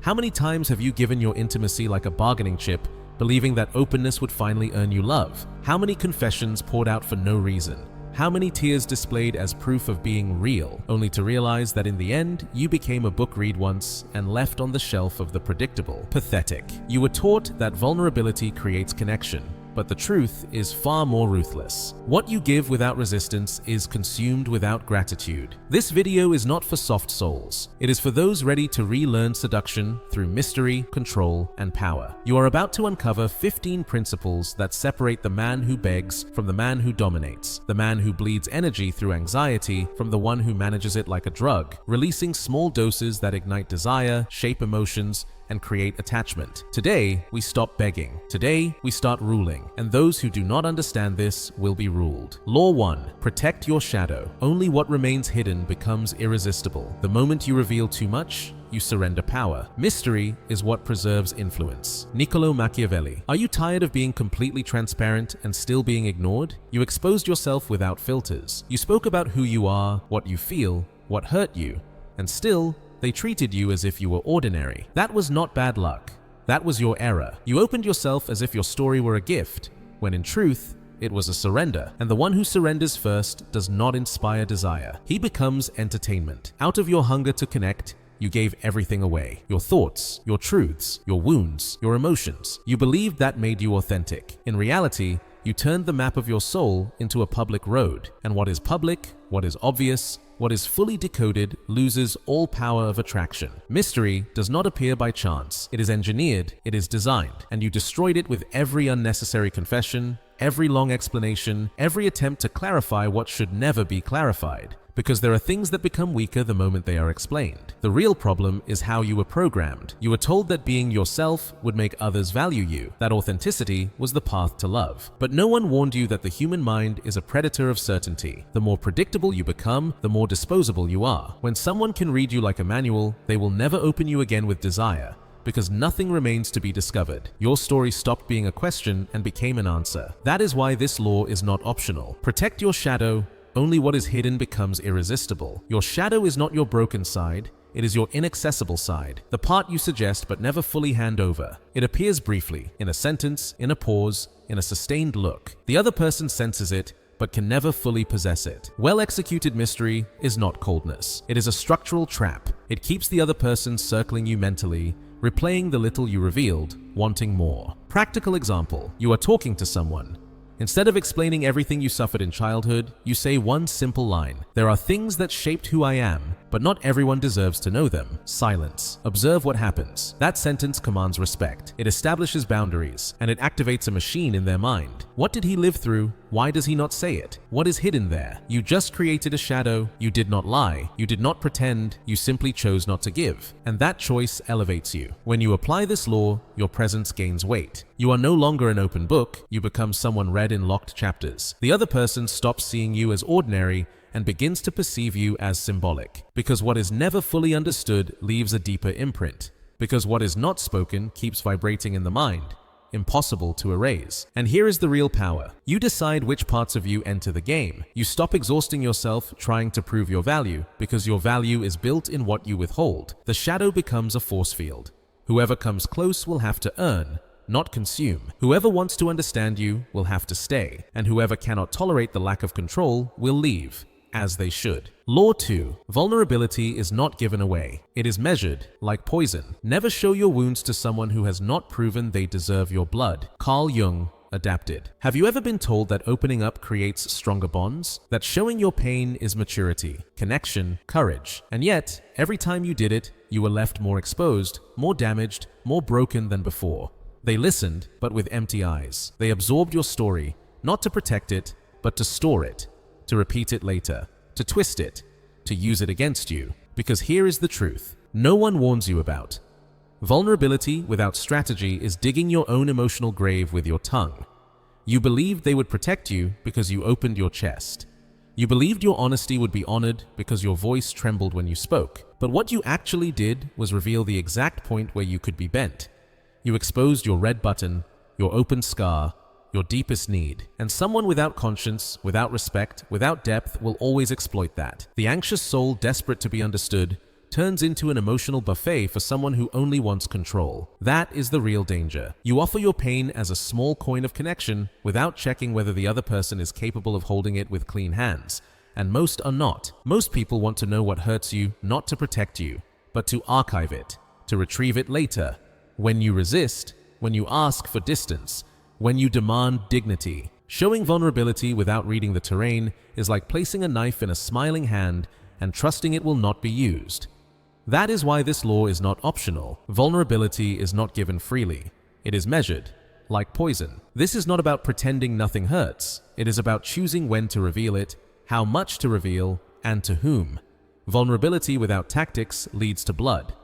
How many times have you given your intimacy like a bargaining chip, believing that openness would finally earn you love? How many confessions poured out for no reason? How many tears displayed as proof of being real, only to realize that in the end, you became a book read once and left on the shelf of the predictable? Pathetic. You were taught that vulnerability creates connection, but the truth is far more ruthless. What you give without resistance is consumed without gratitude. This video is not for soft souls. It is for those ready to relearn seduction through mystery, control, and power. You are about to uncover 15 principles that separate the man who begs from the man who dominates, the man who bleeds energy through anxiety from the one who manages it like a drug, releasing small doses that ignite desire, shape emotions, and create attachment. Today, we stop begging. Today, we start ruling. And those who do not understand this will be ruled. Law 1. Protect your shadow. Only what remains hidden becomes irresistible. The moment you reveal too much, you surrender power. Mystery is what preserves influence. Niccolo Machiavelli. Are you tired of being completely transparent and still being ignored? You exposed yourself without filters. You spoke about who you are, what you feel, what hurt you, and still, they treated you as if you were ordinary. That was not bad luck. That was your error. You opened yourself as if your story were a gift, when in truth, it was a surrender. And the one who surrenders first does not inspire desire. He becomes entertainment. Out of your hunger to connect, you gave everything away. Your thoughts, your truths, your wounds, your emotions. You believed that made you authentic. In reality, you turned the map of your soul into a public road. And what is public, what is obvious, what is fully decoded loses all power of attraction. Mystery does not appear by chance. It is engineered, it is designed, and you destroyed it with every unnecessary confession, every long explanation, every attempt to clarify what should never be clarified. Because there are things that become weaker the moment they are explained. The real problem is how you were programmed. You were told that being yourself would make others value you, that authenticity was the path to love. But no one warned you that the human mind is a predator of certainty. The more predictable you become, the more disposable you are. When someone can read you like a manual, they will never open you again with desire, because nothing remains to be discovered. Your story stopped being a question and became an answer. That is why this law is not optional. Protect your shadow. Only what is hidden becomes irresistible. Your shadow is not your broken side, it is your inaccessible side, the part you suggest but never fully hand over. It appears briefly, in a sentence, in a pause, in a sustained look. The other person senses it, but can never fully possess it. Well-executed mystery is not coldness. It is a structural trap. It keeps the other person circling you mentally, replaying the little you revealed, wanting more. Practical example, you are talking to someone. Instead of explaining everything you suffered in childhood, you say one simple line. There are things that shaped who I am, but not everyone deserves to know them. Silence. Observe what happens. That sentence commands respect. It establishes boundaries, and it activates a machine in their mind. What did he live through? Why does he not say it? What is hidden there? You just created a shadow. You did not lie. You did not pretend. You simply chose not to give. And that choice elevates you. When you apply this law, your presence gains weight. You are no longer an open book. You become someone read in locked chapters. The other person stops seeing you as ordinary and begins to perceive you as symbolic. Because what is never fully understood leaves a deeper imprint. Because what is not spoken keeps vibrating in the mind. Impossible to erase. And here is the real power. You decide which parts of you enter the game. You stop exhausting yourself trying to prove your value, because your value is built in what you withhold. The shadow becomes a force field. Whoever comes close will have to earn, not consume. Whoever wants to understand you will have to stay, and whoever cannot tolerate the lack of control will leave, as they should. Law 2. Vulnerability is not given away. It is measured, like poison. Never show your wounds to someone who has not proven they deserve your blood. Carl Jung, Adapted. Have you ever been told that opening up creates stronger bonds? That showing your pain is maturity, connection, courage. And yet, every time you did it, you were left more exposed, more damaged, more broken than before. They listened, but with empty eyes. They absorbed your story, not to protect it, but to store it, to repeat it later, to twist it, to use it against you. Because here is the truth no one warns you about. Vulnerability without strategy is digging your own emotional grave with your tongue. You believed they would protect you because you opened your chest. You believed your honesty would be honored because your voice trembled when you spoke. But what you actually did was reveal the exact point where you could be bent. You exposed your red button, your open scar, your deepest need. And someone without conscience, without respect, without depth will always exploit that. The anxious soul, desperate to be understood, turns into an emotional buffet for someone who only wants control. That is the real danger. You offer your pain as a small coin of connection without checking whether the other person is capable of holding it with clean hands. And most are not. Most people want to know what hurts you, not to protect you, but to archive it, to retrieve it later. When you resist, when you ask for distance, when you demand dignity. Showing vulnerability without reading the terrain is like placing a knife in a smiling hand and trusting it will not be used. That is why this law is not optional. Vulnerability is not given freely. It is measured, like poison. This is not about pretending nothing hurts. It is about choosing when to reveal it, how much to reveal, and to whom. Vulnerability without tactics leads to blood.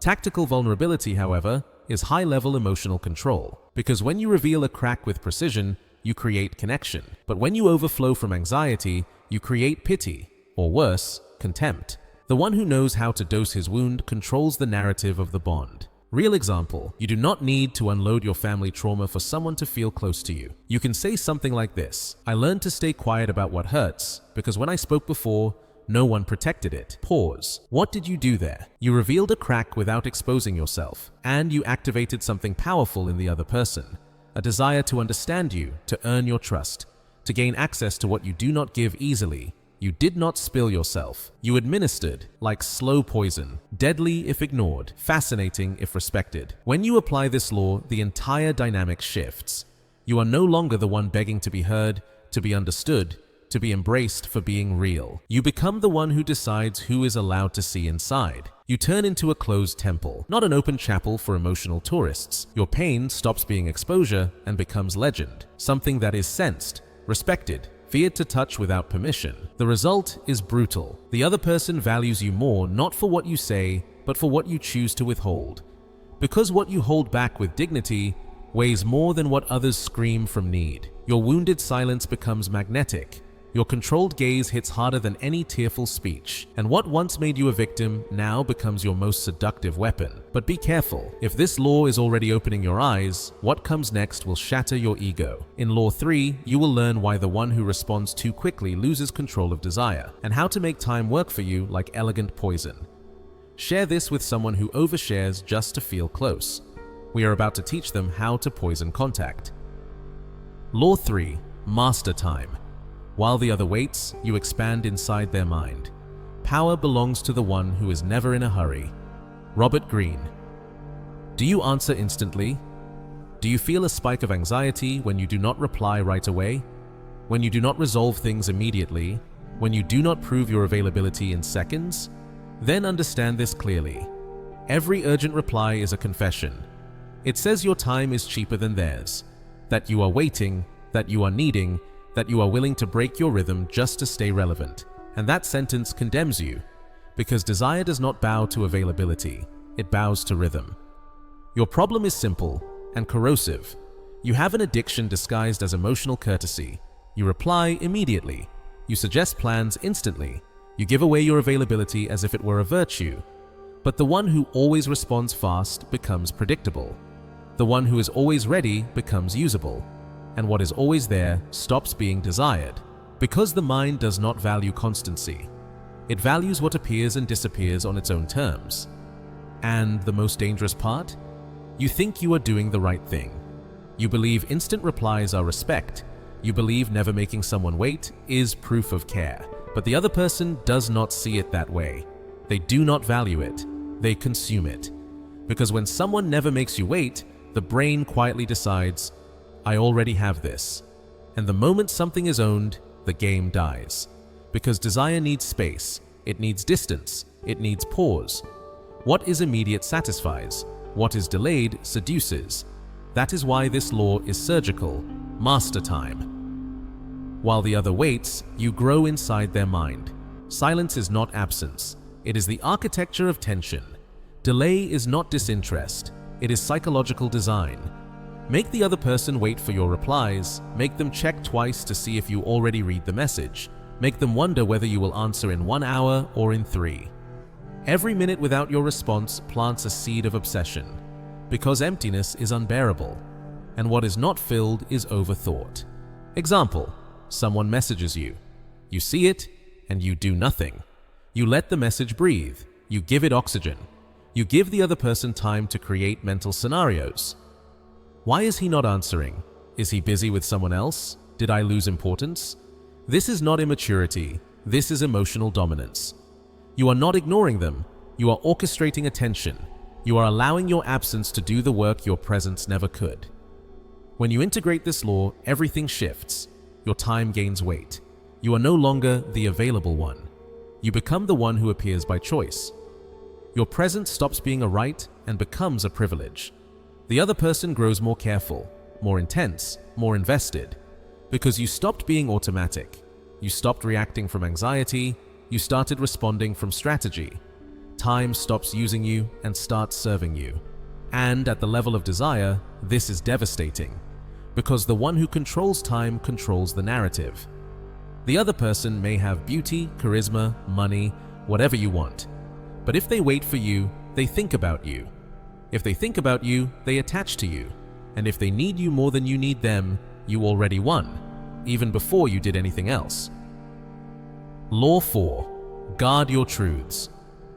Tactical vulnerability, however, is high-level emotional control. Because when you reveal a crack with precision, you create connection. But when you overflow from anxiety, you create pity, or worse, contempt. The one who knows how to dose his wound controls the narrative of the bond. Real example, you do not need to unload your family trauma for someone to feel close to you. You can say something like this: I learned to stay quiet about what hurts, because when I spoke before, no one protected it. Pause. What did you do there? You revealed a crack without exposing yourself, and you activated something powerful in the other person. A desire to understand you, to earn your trust, to gain access to what you do not give easily. You did not spill yourself. You administered, like slow poison, deadly if ignored, fascinating if respected. When you apply this law, the entire dynamic shifts. You are no longer the one begging to be heard, to be understood, to be embraced for being real. You become the one who decides who is allowed to see inside. You turn into a closed temple, not an open chapel for emotional tourists. Your pain stops being exposure and becomes legend, something that is sensed, respected, feared to touch without permission. The result is brutal. The other person values you more not for what you say, but for what you choose to withhold. Because what you hold back with dignity weighs more than what others scream from need. Your wounded silence becomes magnetic. Your controlled gaze hits harder than any tearful speech, and what once made you a victim now becomes your most seductive weapon. But be careful. If this law is already opening your eyes, what comes next will shatter your ego. In Law 3, you will learn why the one who responds too quickly loses control of desire, and how to make time work for you like elegant poison. Share this with someone who overshares just to feel close. We are about to teach them how to poison contact. Law 3. Master time. While the other waits, you expand inside their mind. Power belongs to the one who is never in a hurry. Robert Greene. Do you answer instantly? Do you feel a spike of anxiety when you do not reply right away? When you do not resolve things immediately? When you do not prove your availability in seconds? Then understand this clearly. Every urgent reply is a confession. It says your time is cheaper than theirs, that you are waiting, that you are needing, that you are willing to break your rhythm just to stay relevant. And that sentence condemns you, because desire does not bow to availability, it bows to rhythm. Your problem is simple and corrosive. You have an addiction disguised as emotional courtesy. You reply immediately. You suggest plans instantly. You give away your availability as if it were a virtue. But the one who always responds fast becomes predictable. The one who is always ready becomes usable. And what is always there stops being desired. Because the mind does not value constancy. It values what appears and disappears on its own terms. And the most dangerous part? You think you are doing the right thing. You believe instant replies are respect. You believe never making someone wait is proof of care. But the other person does not see it that way. They do not value it. They consume it. Because when someone never makes you wait, the brain quietly decides, I already have this. And the moment something is owned, the game dies. Because desire needs space, it needs distance, it needs pause. What is immediate satisfies, what is delayed seduces. That is why this law is surgical, master time. While the other waits, you grow inside their mind. Silence is not absence, it is the architecture of tension. Delay is not disinterest, it is psychological design. Make the other person wait for your replies. Make them check twice to see if you already read the message. Make them wonder whether you will answer in 1 hour or in 3. Every minute without your response plants a seed of obsession. Because emptiness is unbearable, and what is not filled is overthought. Example, someone messages you. You see it, and you do nothing. You let the message breathe. You give it oxygen. You give the other person time to create mental scenarios. Why is he not answering? Is he busy with someone else? Did I lose importance? This is not immaturity. This is emotional dominance. You are not ignoring them. You are orchestrating attention. You are allowing your absence to do the work your presence never could. When you integrate this law, everything shifts. Your time gains weight. You are no longer the available one. You become the one who appears by choice. Your presence stops being a right and becomes a privilege. The other person grows more careful, more intense, more invested, because you stopped being automatic. You stopped reacting from anxiety. You started responding from strategy. Time stops using you and starts serving you. And at the level of desire, this is devastating, because the one who controls time controls the narrative. The other person may have beauty, charisma, money, whatever you want. But if they wait for you, they think about you. If they think about you, they attach to you. And if they need you more than you need them, you already won, even before you did anything else. Law 4. Guard your truths.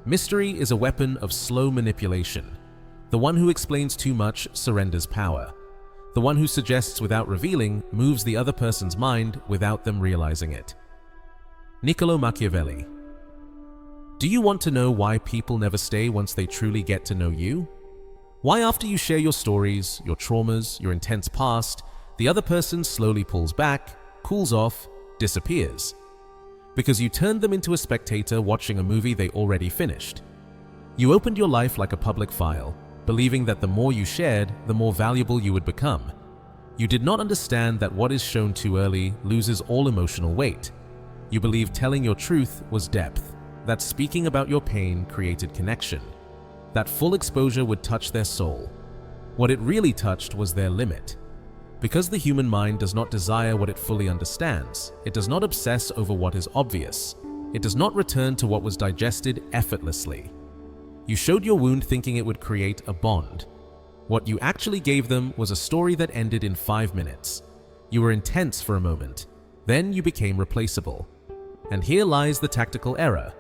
Mystery is a weapon of slow manipulation. The one who explains too much surrenders power. The one who suggests without revealing moves the other person's mind without them realizing it. Niccolo Machiavelli. Do you want to know why people never stay once they truly get to know you? Why after you share your stories, your traumas, your intense past, the other person slowly pulls back, cools off, disappears? Because you turned them into a spectator watching a movie they already finished. You opened your life like a public file, believing that the more you shared, the more valuable you would become. You did not understand that what is shown too early loses all emotional weight. You believed telling your truth was depth, that speaking about your pain created connection, that full exposure would touch their soul. What it really touched was their limit. Because the human mind does not desire what it fully understands, it does not obsess over what is obvious. It does not return to what was digested effortlessly. You showed your wound thinking it would create a bond. What you actually gave them was a story that ended in 5 minutes. You were intense for a moment. Then you became replaceable. And here lies the tactical error.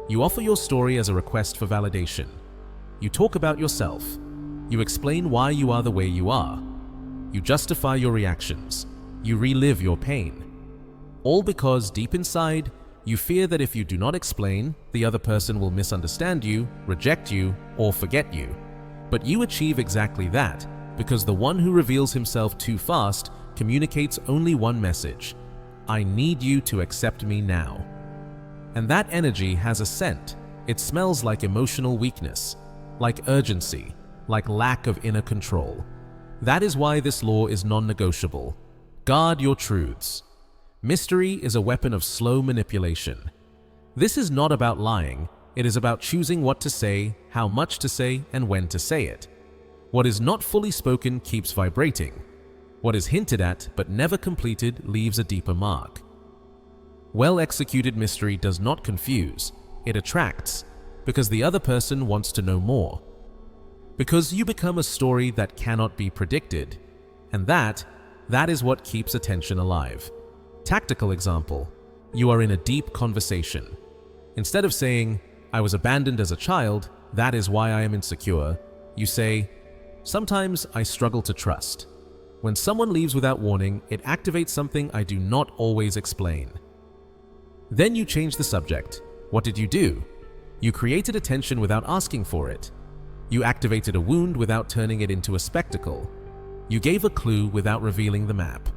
You offer your story as a request for validation. You talk about yourself. You explain why you are the way you are. You justify your reactions. You relive your pain. All because deep inside, you fear that if you do not explain, the other person will misunderstand you, reject you, or forget you. But you achieve exactly that, because the one who reveals himself too fast communicates only one message: I need you to accept me now. And that energy has a scent. It smells like emotional weakness, like urgency, like lack of inner control. That is why this law is non-negotiable. Guard your truths. Mystery is a weapon of slow manipulation. This is not about lying. It is about choosing what to say, how much to say, and when to say it. What is not fully spoken keeps vibrating. What is hinted at but never completed leaves a deeper mark. Well-executed mystery does not confuse. It attracts, because the other person wants to know more. Because you become a story that cannot be predicted. And that is what keeps attention alive. Tactical example. You are in a deep conversation. Instead of saying, I was abandoned as a child, that is why I am insecure, you say, sometimes I struggle to trust. When someone leaves without warning, it activates something I do not always explain. Then you change the subject. What did you do? You created attention without asking for it. You activated a wound without turning it into a spectacle. You gave a clue without revealing the map.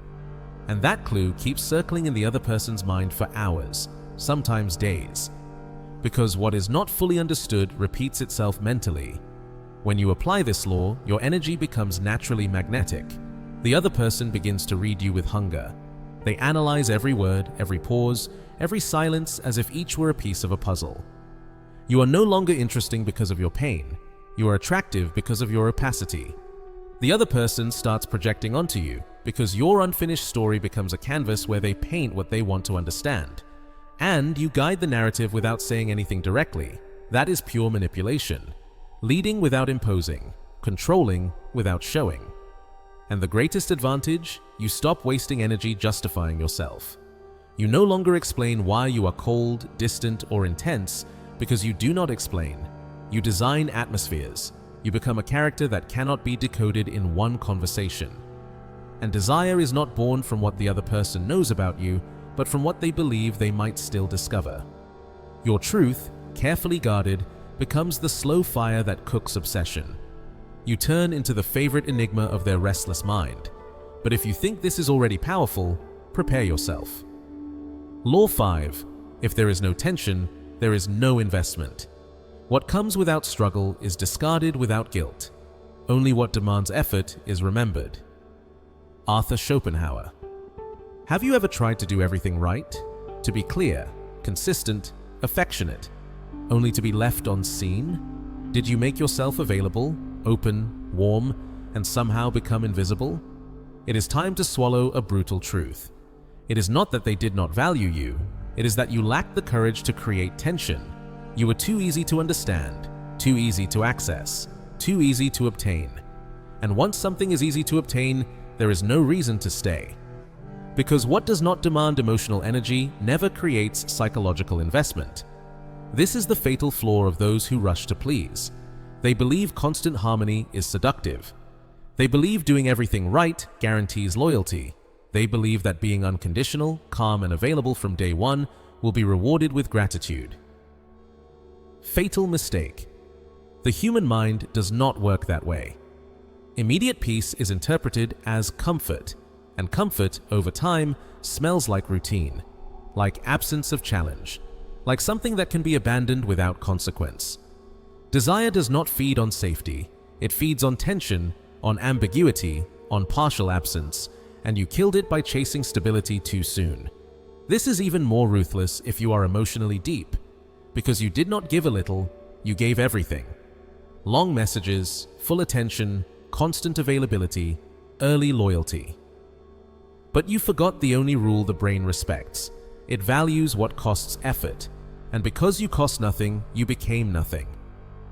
And that clue keeps circling in the other person's mind for hours, sometimes days. Because what is not fully understood repeats itself mentally. When you apply this law, your energy becomes naturally magnetic. The other person begins to read you with hunger. They analyze every word, every pause, every silence as if each were a piece of a puzzle. You are no longer interesting because of your pain. You are attractive because of your opacity. The other person starts projecting onto you because your unfinished story becomes a canvas where they paint what they want to understand. And you guide the narrative without saying anything directly. That is pure manipulation. Leading without imposing, controlling without showing. And the greatest advantage, you stop wasting energy justifying yourself. You no longer explain why you are cold, distant, or intense, because you do not explain. You design atmospheres. You become a character that cannot be decoded in one conversation. And desire is not born from what the other person knows about you, but from what they believe they might still discover. Your truth, carefully guarded, becomes the slow fire that cooks obsession. You turn into the favorite enigma of their restless mind. But if you think this is already powerful, prepare yourself. Law 5. If there is no tension, there is no investment. What comes without struggle is discarded without guilt. Only what demands effort is remembered. Arthur Schopenhauer. Have you ever tried to do everything right? To be clear, consistent, affectionate, only to be left unseen? Did you make yourself available, open, warm, and somehow become invisible? It is time to swallow a brutal truth. It is not that they did not value you, it is that you lacked the courage to create tension. You were too easy to understand, too easy to access, too easy to obtain. And once something is easy to obtain, there is no reason to stay. Because what does not demand emotional energy never creates psychological investment. This is the fatal flaw of those who rush to please. They believe constant harmony is seductive. They believe doing everything right guarantees loyalty. They believe that being unconditional, calm, and available from day one will be rewarded with gratitude. Fatal mistake. The human mind does not work that way. Immediate peace is interpreted as comfort, and comfort, over time, smells like routine, like absence of challenge, like something that can be abandoned without consequence. Desire does not feed on safety. It feeds on tension, on ambiguity, on partial absence, and you killed it by chasing stability too soon. This is even more ruthless if you are emotionally deep, because you did not give a little, you gave everything. Long messages, full attention, constant availability, early loyalty. But you forgot the only rule the brain respects. It values what costs effort, and because you cost nothing, you became nothing.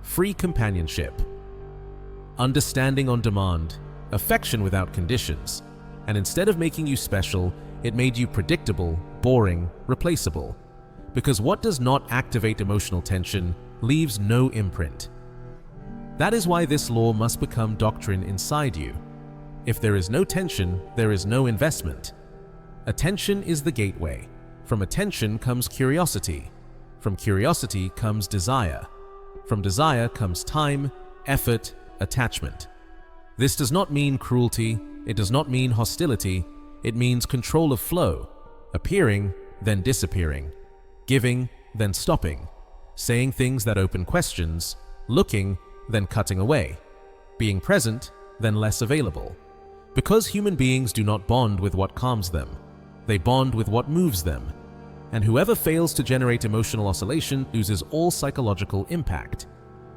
Free companionship. Understanding on demand, affection without conditions, and instead of making you special, it made you predictable, boring, replaceable. Because what does not activate emotional tension leaves no imprint. That is why this law must become doctrine inside you. If there is no tension, there is no investment. Attention is the gateway. From attention comes curiosity. From curiosity comes desire. From desire comes time, effort, attachment. This does not mean cruelty. It does not mean hostility. It means control of flow, appearing, then disappearing, giving, then stopping, saying things that open questions, looking, then cutting away, being present, then less available. Because human beings do not bond with what calms them, they bond with what moves them. And whoever fails to generate emotional oscillation loses all psychological impact.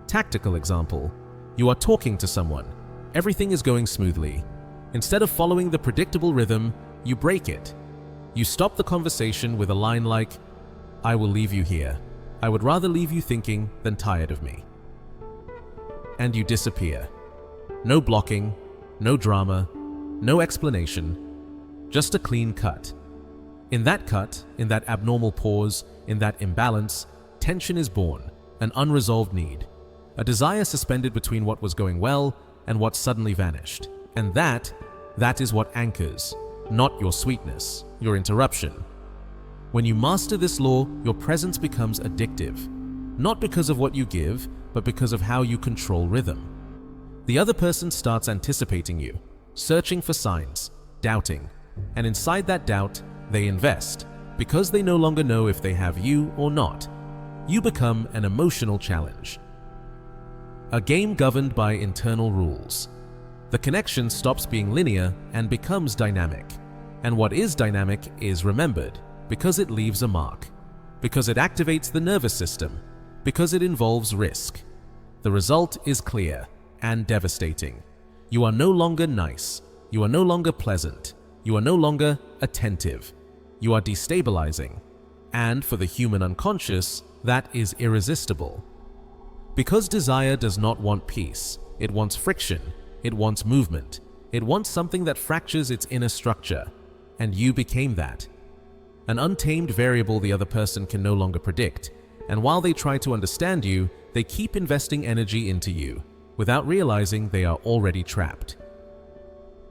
Tactical example: you are talking to someone, everything is going smoothly. Instead of following the predictable rhythm, you break it. You stop the conversation with a line like, "I will leave you here. I would rather leave you thinking than tired of me." And you disappear. No blocking, no drama, no explanation, just a clean cut. In that cut, in that abnormal pause, in that imbalance, tension is born, an unresolved need, a desire suspended between what was going well and what suddenly vanished. And that is what anchors, not your sweetness, your interruption. When you master this law, your presence becomes addictive, not because of what you give, but because of how you control rhythm. The other person starts anticipating you, searching for signs, doubting, and inside that doubt, they invest, because they no longer know if they have you or not. You become an emotional challenge. A game governed by internal rules. The connection stops being linear and becomes dynamic. And what is dynamic is remembered, because it leaves a mark, because it activates the nervous system, because it involves risk. The result is clear and devastating. You are no longer nice. You are no longer pleasant. You are no longer attentive. You are destabilizing. And for the human unconscious, that is irresistible. Because desire does not want peace. It wants friction. It wants movement. It wants something that fractures its inner structure. And you became that. An untamed variable the other person can no longer predict, And while they try to understand you, they keep investing energy into you, without realizing they are already trapped.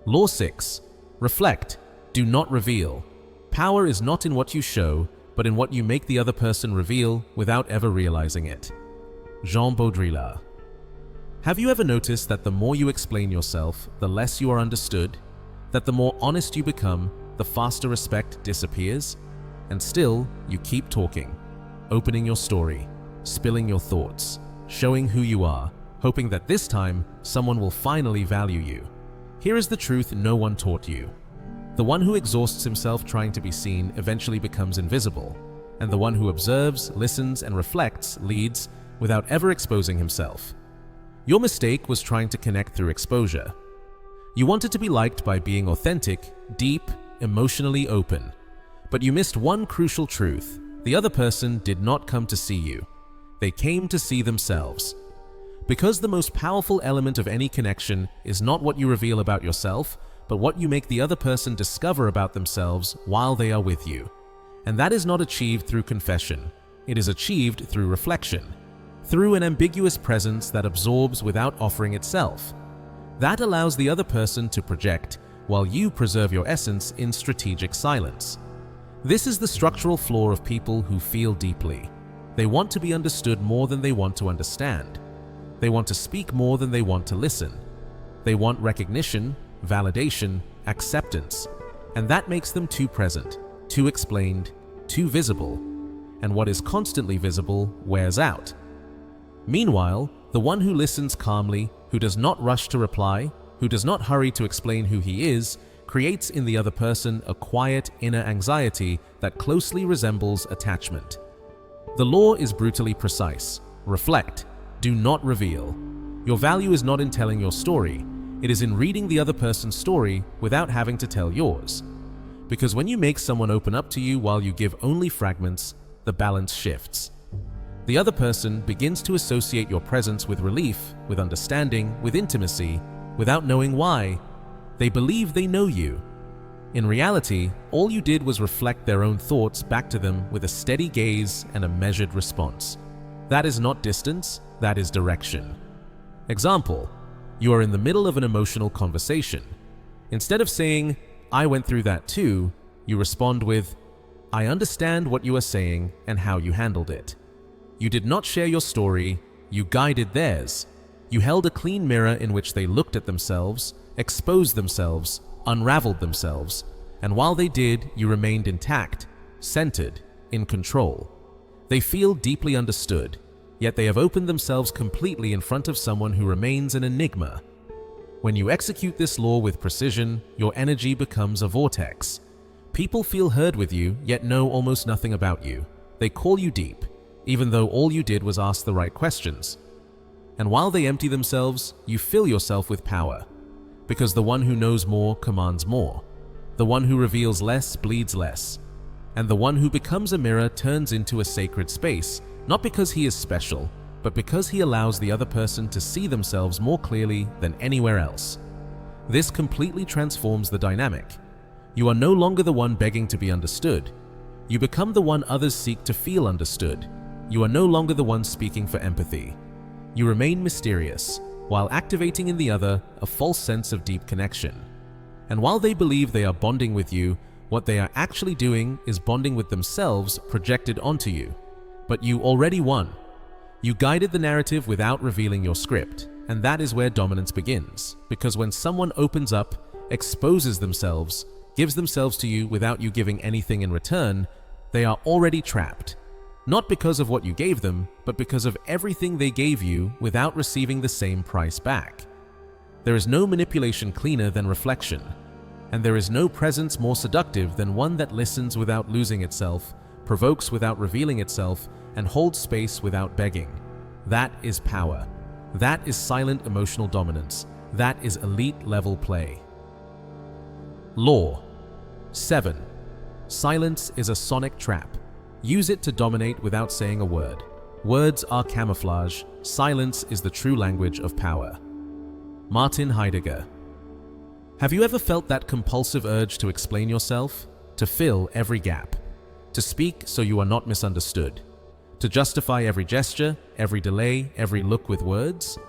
Law 6. Reflect. Do not reveal. Power is not in what you show, but in what you make the other person reveal without ever realizing it. Jean Baudrillard. Have you ever noticed that the more you explain yourself, the less you are understood? That the more honest you become, the faster respect disappears? And still, you keep talking, opening your story, spilling your thoughts, showing who you are, hoping that this time someone will finally value you. Here is the truth no one taught you. The one who exhausts himself trying to be seen eventually becomes invisible, and the one who observes, listens, and reflects leads without ever exposing himself. Your mistake was trying to connect through exposure. You wanted to be liked by being authentic, deep, emotionally open. But you missed one crucial truth. The other person did not come to see you. They came to see themselves. Because the most powerful element of any connection is not what you reveal about yourself, but what you make the other person discover about themselves while they are with you. And that is not achieved through confession. It is achieved through reflection, through an ambiguous presence that absorbs without offering itself. That allows the other person to project, while you preserve your essence in strategic silence. This is the structural flaw of people who feel deeply. They want to be understood more than they want to understand. They want to speak more than they want to listen. They want recognition, validation, acceptance, and that makes them too present, too explained, too visible, and what is constantly visible wears out. Meanwhile, the one who listens calmly, who does not rush to reply, who does not hurry to explain who he is, creates in the other person a quiet inner anxiety that closely resembles attachment. The law is brutally precise. Reflect. Do not reveal. Your value is not in telling your story. It is in reading the other person's story without having to tell yours. Because when you make someone open up to you while you give only fragments, the balance shifts. The other person begins to associate your presence with relief, with understanding, with intimacy, without knowing why. They believe they know you. In reality, all you did was reflect their own thoughts back to them with a steady gaze and a measured response. That is not distance, that is direction. Example: you are in the middle of an emotional conversation. Instead of saying, "I went through that too," you respond with, "I understand what you are saying and how you handled it." You did not share your story, you guided theirs. You held a clean mirror in which they looked at themselves, exposed themselves, unraveled themselves, and while they did, you remained intact, centered, in control. They feel deeply understood, yet they have opened themselves completely in front of someone who remains an enigma. When you execute this law with precision, your energy becomes a vortex. People feel heard with you, yet know almost nothing about you. They call you deep, even though all you did was ask the right questions. And while they empty themselves, you fill yourself with power. Because the one who knows more commands more. The one who reveals less bleeds less. And the one who becomes a mirror turns into a sacred space, not because he is special, but because he allows the other person to see themselves more clearly than anywhere else. This completely transforms the dynamic. You are no longer the one begging to be understood. You become the one others seek to feel understood. You are no longer the one speaking for empathy. You remain mysterious, while activating in the other a false sense of deep connection. And while they believe they are bonding with you, what they are actually doing is bonding with themselves projected onto you. But you already won. You guided the narrative without revealing your script, and that is where dominance begins. Because when someone opens up, exposes themselves, gives themselves to you without you giving anything in return, they are already trapped. Not because of what you gave them, but because of everything they gave you without receiving the same price back. There is no manipulation cleaner than reflection, and there is no presence more seductive than one that listens without losing itself, provokes without revealing itself, and holds space without begging. That is power. That is silent emotional dominance. That is elite level play. Law 7. Silence is a sonic trap. Use it to dominate without saying a word. Words are camouflage. Silence is the true language of power. Martin Heidegger. Have you ever felt that compulsive urge to explain yourself? To fill every gap? To speak so you are not misunderstood? To justify every gesture, every delay, every look with words?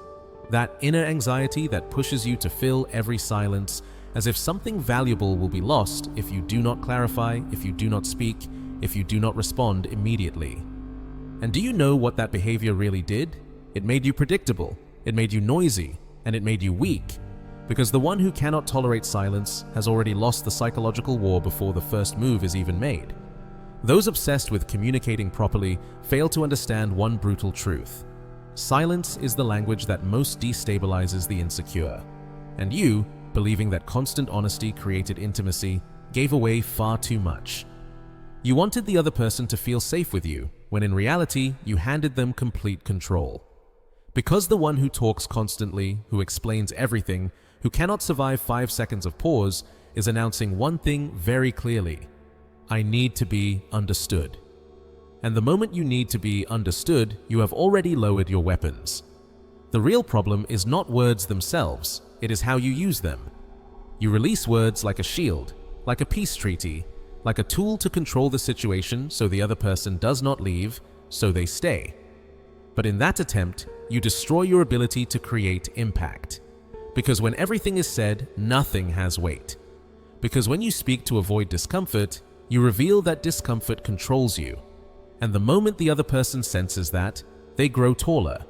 That inner anxiety that pushes you to fill every silence as if something valuable will be lost if you do not clarify, if you do not speak, if you do not respond immediately. And do you know what that behavior really did? It made you predictable, it made you noisy, and it made you weak. Because the one who cannot tolerate silence has already lost the psychological war before the first move is even made. Those obsessed with communicating properly fail to understand one brutal truth. Silence is the language that most destabilizes the insecure. And you, believing that constant honesty created intimacy, gave away far too much. You wanted the other person to feel safe with you, when in reality, you handed them complete control. Because the one who talks constantly, who explains everything, who cannot survive 5 seconds of pause, is announcing one thing very clearly: I need to be understood. And the moment you need to be understood, you have already lowered your weapons. The real problem is not words themselves, it is how you use them. You release words like a shield, like a peace treaty, like a tool to control the situation so the other person does not leave, so they stay. But in that attempt, you destroy your ability to create impact. Because when everything is said, nothing has weight. Because when you speak to avoid discomfort, you reveal that discomfort controls you. And the moment the other person senses that, they grow taller.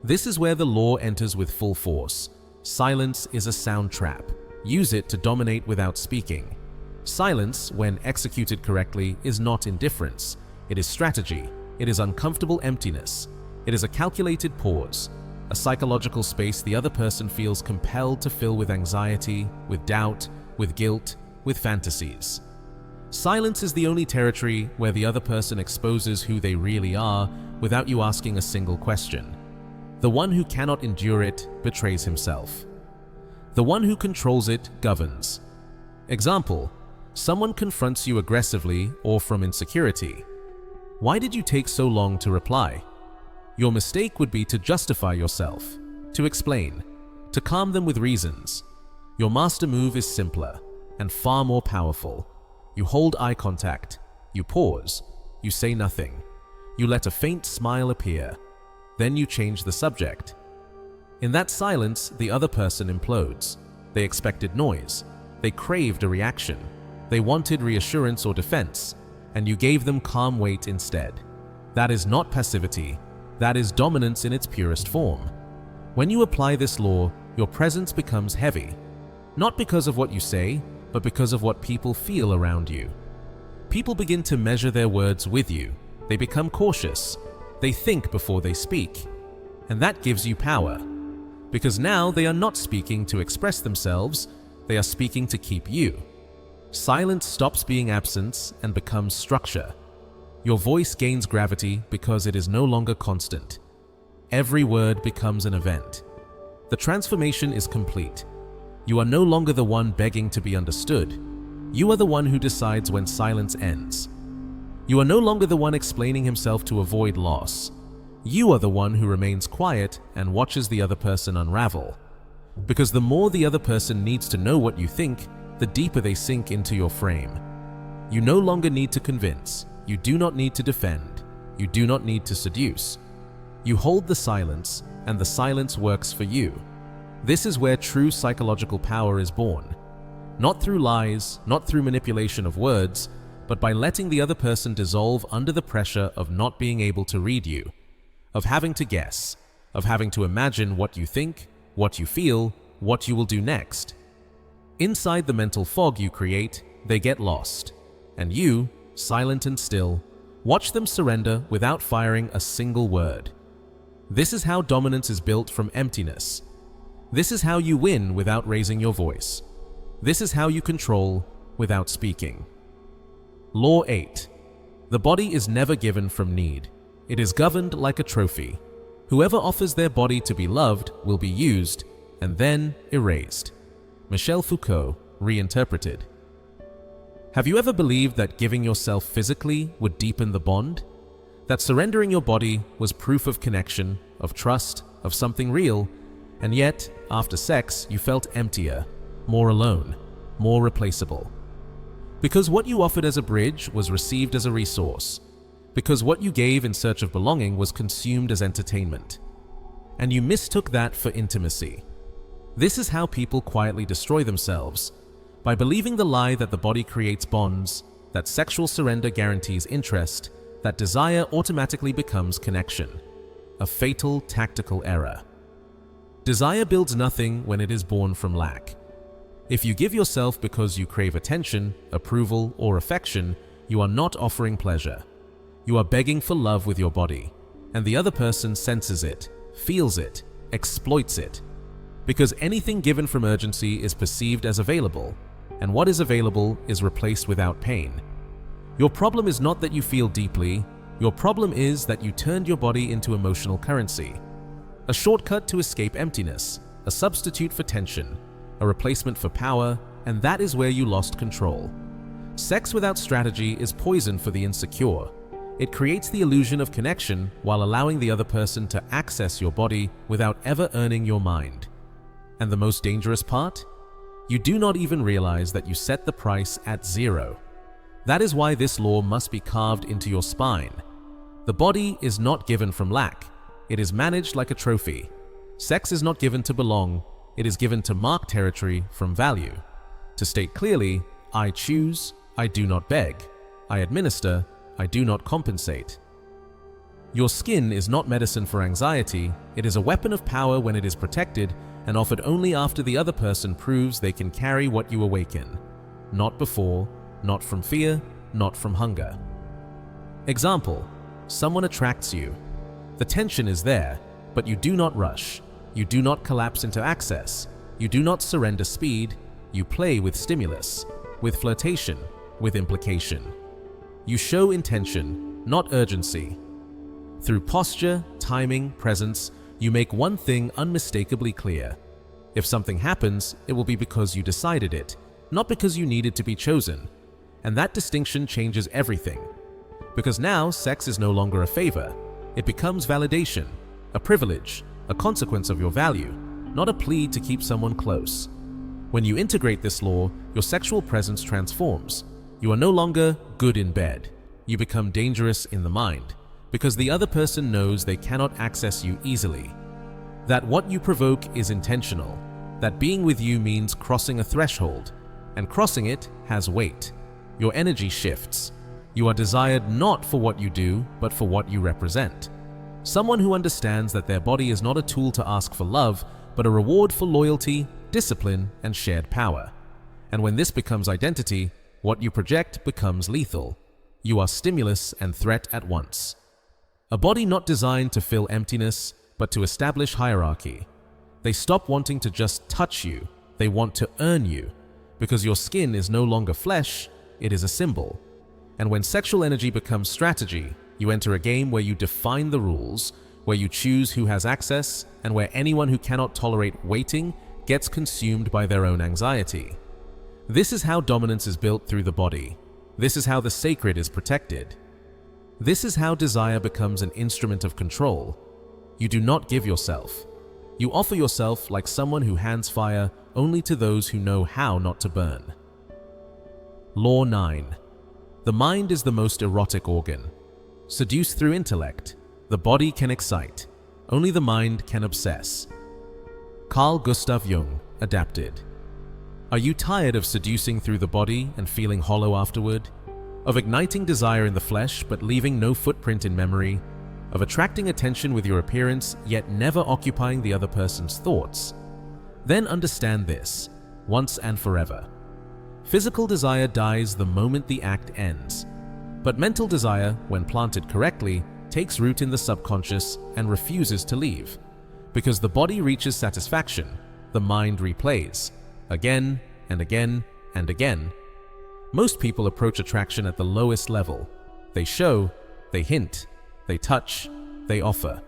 This is where the law enters with full force. Silence is a sound trap. Use it to dominate without speaking. Silence, when executed correctly, is not indifference. It is strategy. It is uncomfortable emptiness. It is a calculated pause, a psychological space the other person feels compelled to fill with anxiety, with doubt, with guilt, with fantasies. Silence is the only territory where the other person exposes who they really are without you asking a single question. The one who cannot endure it betrays himself. The one who controls it governs. Example: someone confronts you aggressively or from insecurity. Why did you take so long to reply? Your mistake would be to justify yourself, to explain, to calm them with reasons. Your master move is simpler and far more powerful. You hold eye contact, you pause, you say nothing, you let a faint smile appear, then you change the subject. In that silence, the other person implodes. They expected noise, they craved a reaction, they wanted reassurance or defense, and you gave them calm weight instead. That is not passivity. That is dominance in its purest form. When you apply this law, your presence becomes heavy, not because of what you say, but because of what people feel around you. People begin to measure their words with you. They become cautious. They think before they speak. And that gives you power. Because now they are not speaking to express themselves, they are speaking to keep you. Silence stops being absence and becomes structure. Your voice gains gravity because it is no longer constant. Every word becomes an event. The transformation is complete. You are no longer the one begging to be understood. You are the one who decides when silence ends. You are no longer the one explaining himself to avoid loss. You are the one who remains quiet and watches the other person unravel. Because the more the other person needs to know what you think, the deeper they sink into your frame. You no longer need to convince. You do not need to defend. You do not need to seduce. You hold the silence, and the silence works for you. This is where true psychological power is born. Not through lies, not through manipulation of words, but by letting the other person dissolve under the pressure of not being able to read you, of having to guess, of having to imagine what you think, what you feel, what you will do next. Inside the mental fog you create, they get lost, and you, silent and still, watch them surrender without firing a single word. This is how dominance is built from emptiness. This is how you win without raising your voice. This is how you control without speaking. Law 8. The body is never given from need. It is governed like a trophy. Whoever offers their body to be loved will be used and then erased. Michel Foucault, reinterpreted. Have you ever believed that giving yourself physically would deepen the bond? That surrendering your body was proof of connection, of trust, of something real, and yet, after sex, you felt emptier, more alone, more replaceable. Because what you offered as a bridge was received as a resource. because what you gave in search of belonging was consumed as entertainment. And you mistook that for intimacy. This is how people quietly destroy themselves, by believing the lie that the body creates bonds, that sexual surrender guarantees interest, that desire automatically becomes connection. A fatal tactical error. Desire builds nothing when it is born from lack. If you give yourself because you crave attention, approval, or affection, you are not offering pleasure. You are begging for love with your body, and the other person senses it, feels it, exploits it. Because anything given from urgency is perceived as available, and what is available is replaced without pain. Your problem is not that you feel deeply, your problem is that you turned your body into emotional currency. A shortcut to escape emptiness, a substitute for tension, a replacement for power, and that is where you lost control. Sex without strategy is poison for the insecure. It creates the illusion of connection while allowing the other person to access your body without ever earning your mind. And the most dangerous part? You do not even realize that you set the price at zero. That is why this law must be carved into your spine. The body is not given from lack. It is managed like a trophy. Sex is not given to belong. It is given to mark territory from value. To state clearly, I choose, I do not beg. I administer, I do not compensate. Your skin is not medicine for anxiety. It is a weapon of power when it is protected and offered only after the other person proves they can carry what you awaken. Not before, not from fear, not from hunger. Example: someone attracts you. The tension is there, but you do not rush. You do not collapse into access. You do not surrender speed. You play with stimulus, with flirtation, with implication. You show intention, not urgency. Through posture, timing, presence, you make one thing unmistakably clear. If something happens, it will be because you decided it, not because you needed to be chosen. And that distinction changes everything. Because now sex is no longer a favor. It becomes validation, a privilege, a consequence of your value, not a plea to keep someone close. When you integrate this law, your sexual presence transforms. You are no longer good in bed. You become dangerous in the mind, because the other person knows they cannot access you easily. That what you provoke is intentional. That being with you means crossing a threshold, and crossing it has weight. Your energy shifts. You are desired not for what you do, but for what you represent. Someone who understands that their body is not a tool to ask for love, but a reward for loyalty, discipline, and shared power. And when this becomes identity, what you project becomes lethal. You are stimulus and threat at once. A body not designed to fill emptiness, but to establish hierarchy. They stop wanting to just touch you, they want to earn you, because your skin is no longer flesh, it is a symbol. And when sexual energy becomes strategy, you enter a game where you define the rules, where you choose who has access, and where anyone who cannot tolerate waiting gets consumed by their own anxiety. This is how dominance is built through the body. This is how the sacred is protected. This is how desire becomes an instrument of control. You do not give yourself. You offer yourself like someone who hands fire only to those who know how not to burn. Law 9. The mind is the most erotic organ. Seduce through intellect. The body can excite. Only the mind can obsess. Carl Gustav Jung, adapted. Are you tired of seducing through the body and feeling hollow afterward? Of igniting desire in the flesh but leaving no footprint in memory? Of attracting attention with your appearance yet never occupying the other person's thoughts? Then understand this, once and forever. Physical desire dies the moment the act ends. But mental desire, when planted correctly, takes root in the subconscious and refuses to leave. Because the body reaches satisfaction, the mind replays, again and again and again. Most people approach attraction at the lowest level. They show, they hint, they touch, they offer.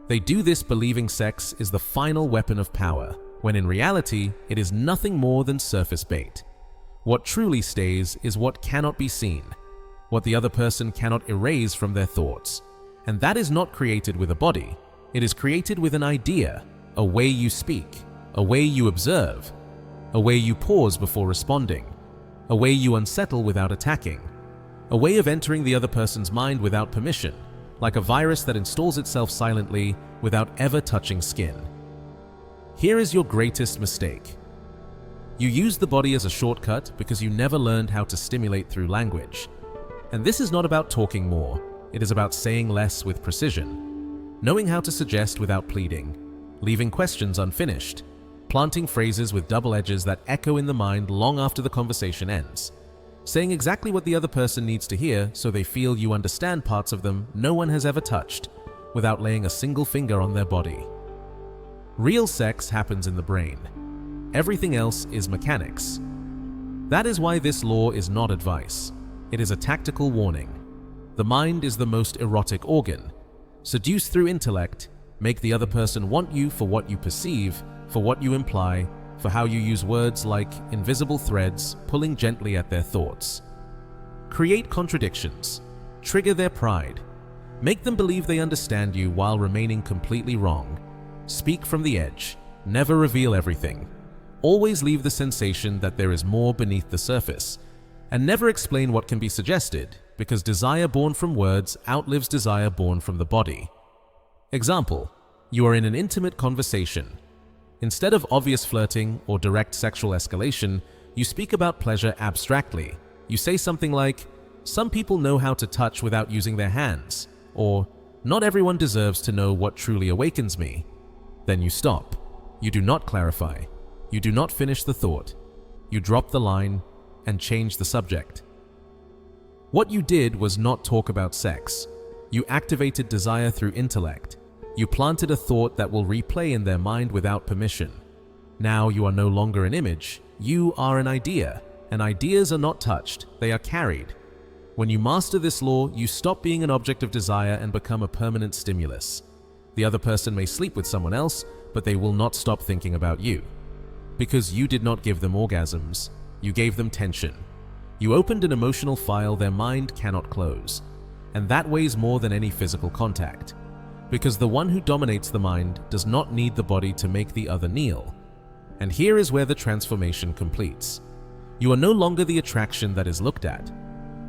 They do this believing sex is the final weapon of power, when in reality it is nothing more than surface bait. What truly stays is what cannot be seen, what the other person cannot erase from their thoughts. And that is not created with a body. It is created with an idea, a way you speak, a way you observe, a way you pause before responding, a way you unsettle without attacking. a way of entering the other person's mind without permission, like a virus that installs itself silently without ever touching skin. Here is your greatest mistake. You use the body as a shortcut because you never learned how to stimulate through language. And this is not about talking more, it is about saying less with precision, knowing how to suggest without pleading, leaving questions unfinished, planting phrases with double edges that echo in the mind long after the conversation ends, saying exactly what the other person needs to hear so they feel you understand parts of them no one has ever touched, without laying a single finger on their body. Real sex happens in the brain. Everything else is mechanics. That is why this law is not advice. It is a tactical warning. The mind is the most erotic organ. Seduce through intellect, make the other person want you for what you perceive, for what you imply, for how you use words like invisible threads pulling gently at their thoughts. Create contradictions. Trigger their pride. Make them believe they understand you while remaining completely wrong. Speak from the edge. Never reveal everything. Always leave the sensation that there is more beneath the surface. And never explain what can be suggested, because desire born from words outlives desire born from the body. Example: you are in an intimate conversation. Instead of obvious flirting or direct sexual escalation, you speak about pleasure abstractly. You say something like, "Some people know how to touch without using their hands," or "Not everyone deserves to know what truly awakens me." Then you stop. You do not clarify. You do not finish the thought. You drop the line and change the subject. What you did was not talk about sex. You activated desire through intellect. You planted a thought that will replay in their mind without permission. Now you are no longer an image. You are an idea, and ideas are not touched, they are carried. When you master this law, you stop being an object of desire and become a permanent stimulus. The other person may sleep with someone else, but they will not stop thinking about you. Because you did not give them orgasms, you gave them tension. You opened an emotional file their mind cannot close, and that weighs more than any physical contact. Because the one who dominates the mind does not need the body to make the other kneel. And here is where the transformation completes. You are no longer the attraction that is looked at.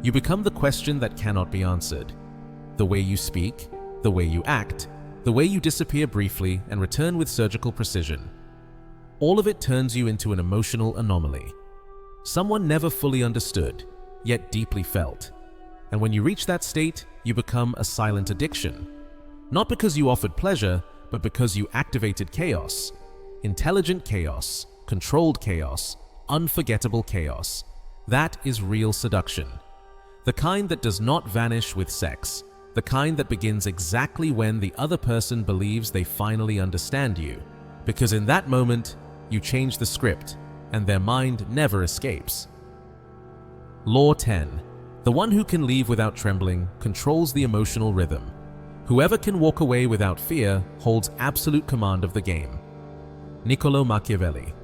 You become the question that cannot be answered. The way you speak, the way you act, the way you disappear briefly and return with surgical precision. All of it turns you into an emotional anomaly. Someone never fully understood, yet deeply felt. And when you reach that state, you become a silent addiction. Not because you offered pleasure, but because you activated chaos. Intelligent chaos, controlled chaos, unforgettable chaos. That is real seduction. The kind that does not vanish with sex. The kind that begins exactly when the other person believes they finally understand you. Because in that moment, you change the script, and their mind never escapes. Law 10. The one who can leave without trembling controls the emotional rhythm. Whoever can walk away without fear holds absolute command of the game. Niccolo Machiavelli.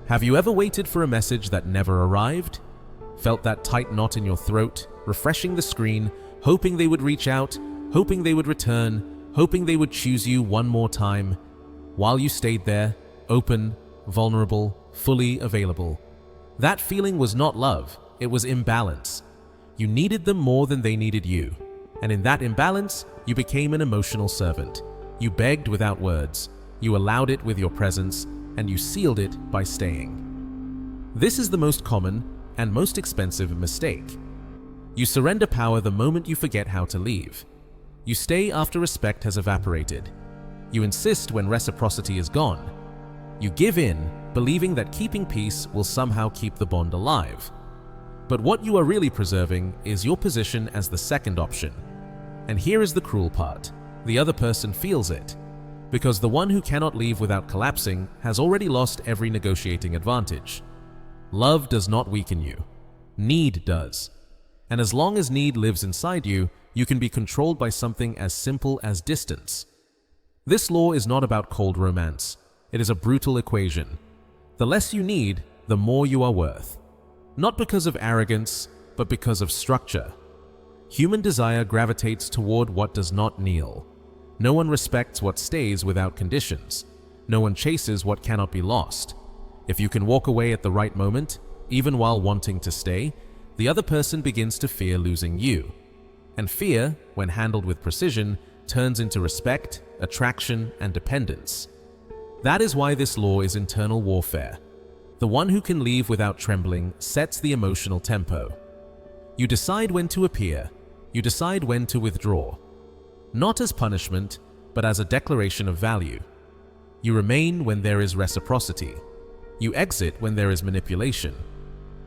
Have you ever waited for a message that never arrived? Felt that tight knot in your throat, refreshing the screen, hoping they would reach out, hoping they would return, hoping they would choose you one more time, while you stayed there, open, vulnerable, fully available. That feeling was not love, it was imbalance. You needed them more than they needed you. And in that imbalance, you became an emotional servant. You begged without words. You allowed it with your presence, and you sealed it by staying. This is the most common and most expensive mistake. You surrender power the moment you forget how to leave. You stay after respect has evaporated. You insist when reciprocity is gone. You give in, believing that keeping peace will somehow keep the bond alive. But what you are really preserving is your position as the second option. And here is the cruel part. The other person feels it. Because the one who cannot leave without collapsing has already lost every negotiating advantage. Love does not weaken you. Need does. And as long as need lives inside you, you can be controlled by something as simple as distance. This law is not about cold romance. It is a brutal equation. The less you need, the more you are worth. Not because of arrogance, but because of structure. Human desire gravitates toward what does not kneel. No one respects what stays without conditions. No one chases what cannot be lost. If you can walk away at the right moment, even while wanting to stay, the other person begins to fear losing you. And fear, when handled with precision, turns into respect, attraction, and dependence. That is why this law is internal warfare. The one who can leave without trembling sets the emotional tempo. You decide when to appear. You decide when to withdraw. Not as punishment, but as a declaration of value. You remain when there is reciprocity. You exit when there is manipulation.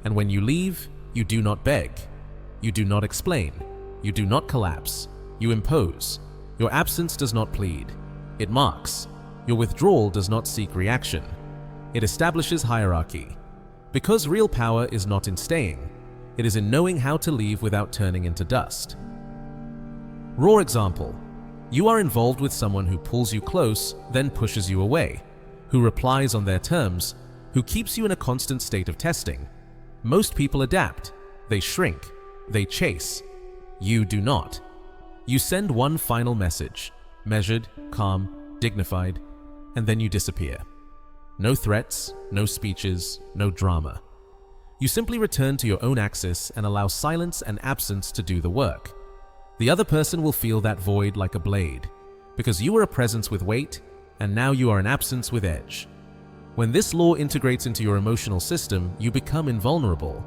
And when you leave, you do not beg. You do not explain. You do not collapse. You impose. Your absence does not plead. It marks. Your withdrawal does not seek reaction. It establishes hierarchy. Because real power is not in staying. It is in knowing how to leave without turning into dust. Raw example. You are involved with someone who pulls you close, then pushes you away, who replies on their terms, who keeps you in a constant state of testing. Most people adapt. They shrink. They chase. You do not. You send one final message, measured, calm, dignified, and then you disappear. No threats, no speeches, no drama. You simply return to your own axis and allow silence and absence to do the work. The other person will feel that void like a blade, because you were a presence with weight, and now you are an absence with edge. When this law integrates into your emotional system, you become invulnerable.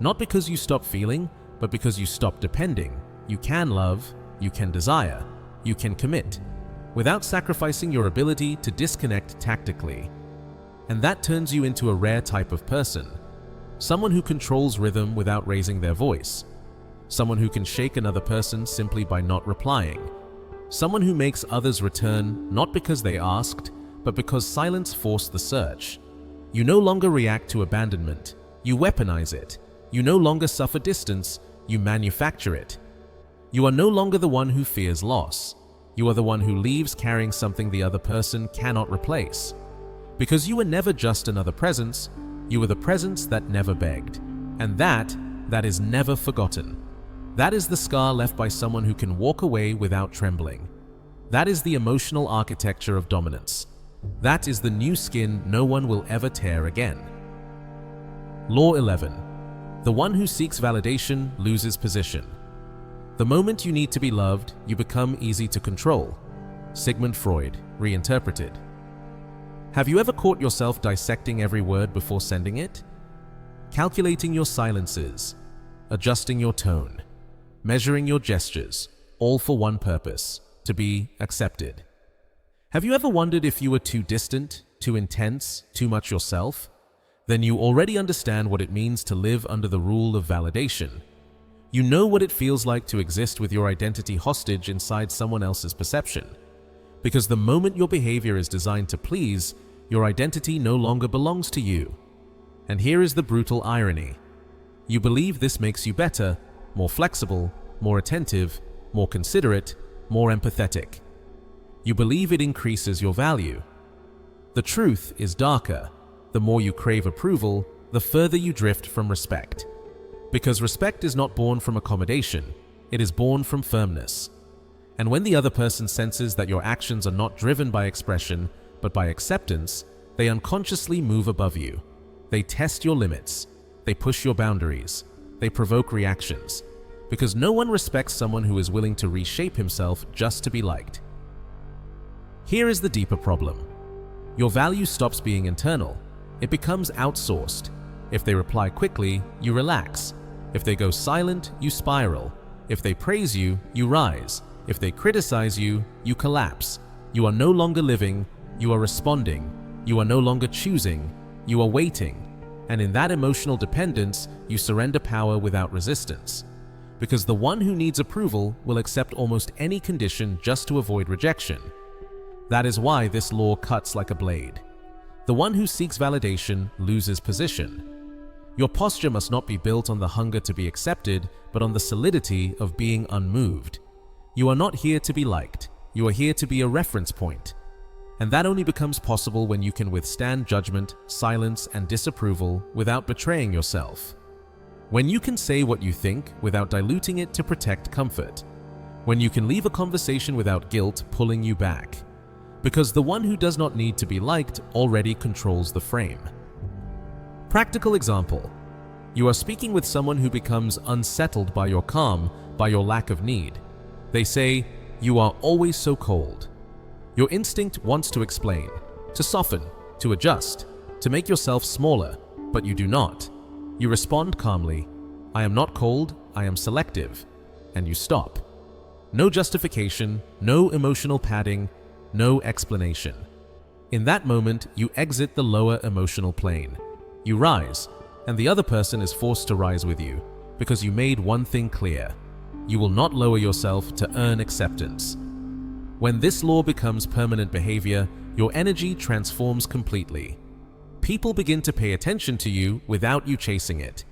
Not because you stop feeling, but because you stop depending. You can love, you can desire, you can commit, without sacrificing your ability to disconnect tactically. And that turns you into a rare type of person. Someone who controls rhythm without raising their voice. Someone who can shake another person simply by not replying. Someone who makes others return not because they asked, but because silence forced the search. You no longer react to abandonment. You weaponize it. You no longer suffer distance. You manufacture it. You are no longer the one who fears loss. You are the one who leaves carrying something the other person cannot replace. Because you were never just another presence, you were the presence that never begged. And that is never forgotten. That is the scar left by someone who can walk away without trembling. That is the emotional architecture of dominance. That is the new skin no one will ever tear again. Law 11. The one who seeks validation loses position. The moment you need to be loved, you become easy to control. Sigmund Freud, reinterpreted. Have you ever caught yourself dissecting every word before sending it? Calculating your silences, adjusting your tone, measuring your gestures, all for one purpose, to be accepted. Have you ever wondered if you were too distant, too intense, too much yourself? Then you already understand what it means to live under the rule of validation. You know what it feels like to exist with your identity hostage inside someone else's perception. Because the moment your behavior is designed to please, your identity no longer belongs to you. And here is the brutal irony. You believe this makes you better, more flexible, more attentive, more considerate, more empathetic. You believe it increases your value. The truth is darker. The more you crave approval, the further you drift from respect. Because respect is not born from accommodation, it is born from firmness. And when the other person senses that your actions are not driven by expression, but by acceptance, they unconsciously move above you. They test your limits. They push your boundaries. They provoke reactions. Because no one respects someone who is willing to reshape himself just to be liked. Here is the deeper problem. Your value stops being internal. It becomes outsourced. If they reply quickly, you relax. If they go silent, you spiral. If they praise you, you rise. If they criticize you, you collapse. You are no longer living, you are responding. You are no longer choosing, you are waiting. And in that emotional dependence, you surrender power without resistance. Because the one who needs approval will accept almost any condition just to avoid rejection. That is why this law cuts like a blade. The one who seeks validation loses position. Your posture must not be built on the hunger to be accepted, but on the solidity of being unmoved. You are not here to be liked. You are here to be a reference point. And that only becomes possible when you can withstand judgment, silence, and disapproval without betraying yourself. When you can say what you think without diluting it to protect comfort. When you can leave a conversation without guilt pulling you back. Because the one who does not need to be liked already controls the frame. Practical example. You are speaking with someone who becomes unsettled by your calm, by your lack of need. They say, "You are always so cold." Your instinct wants to explain, to soften, to adjust, to make yourself smaller, but you do not. You respond calmly, "I am not cold, I am selective," and you stop. No justification, no emotional padding, no explanation. In that moment, you exit the lower emotional plane. You rise, and the other person is forced to rise with you, because you made one thing clear: you will not lower yourself to earn acceptance. When this law becomes permanent behavior, your energy transforms completely. People begin to pay attention to you without you chasing it.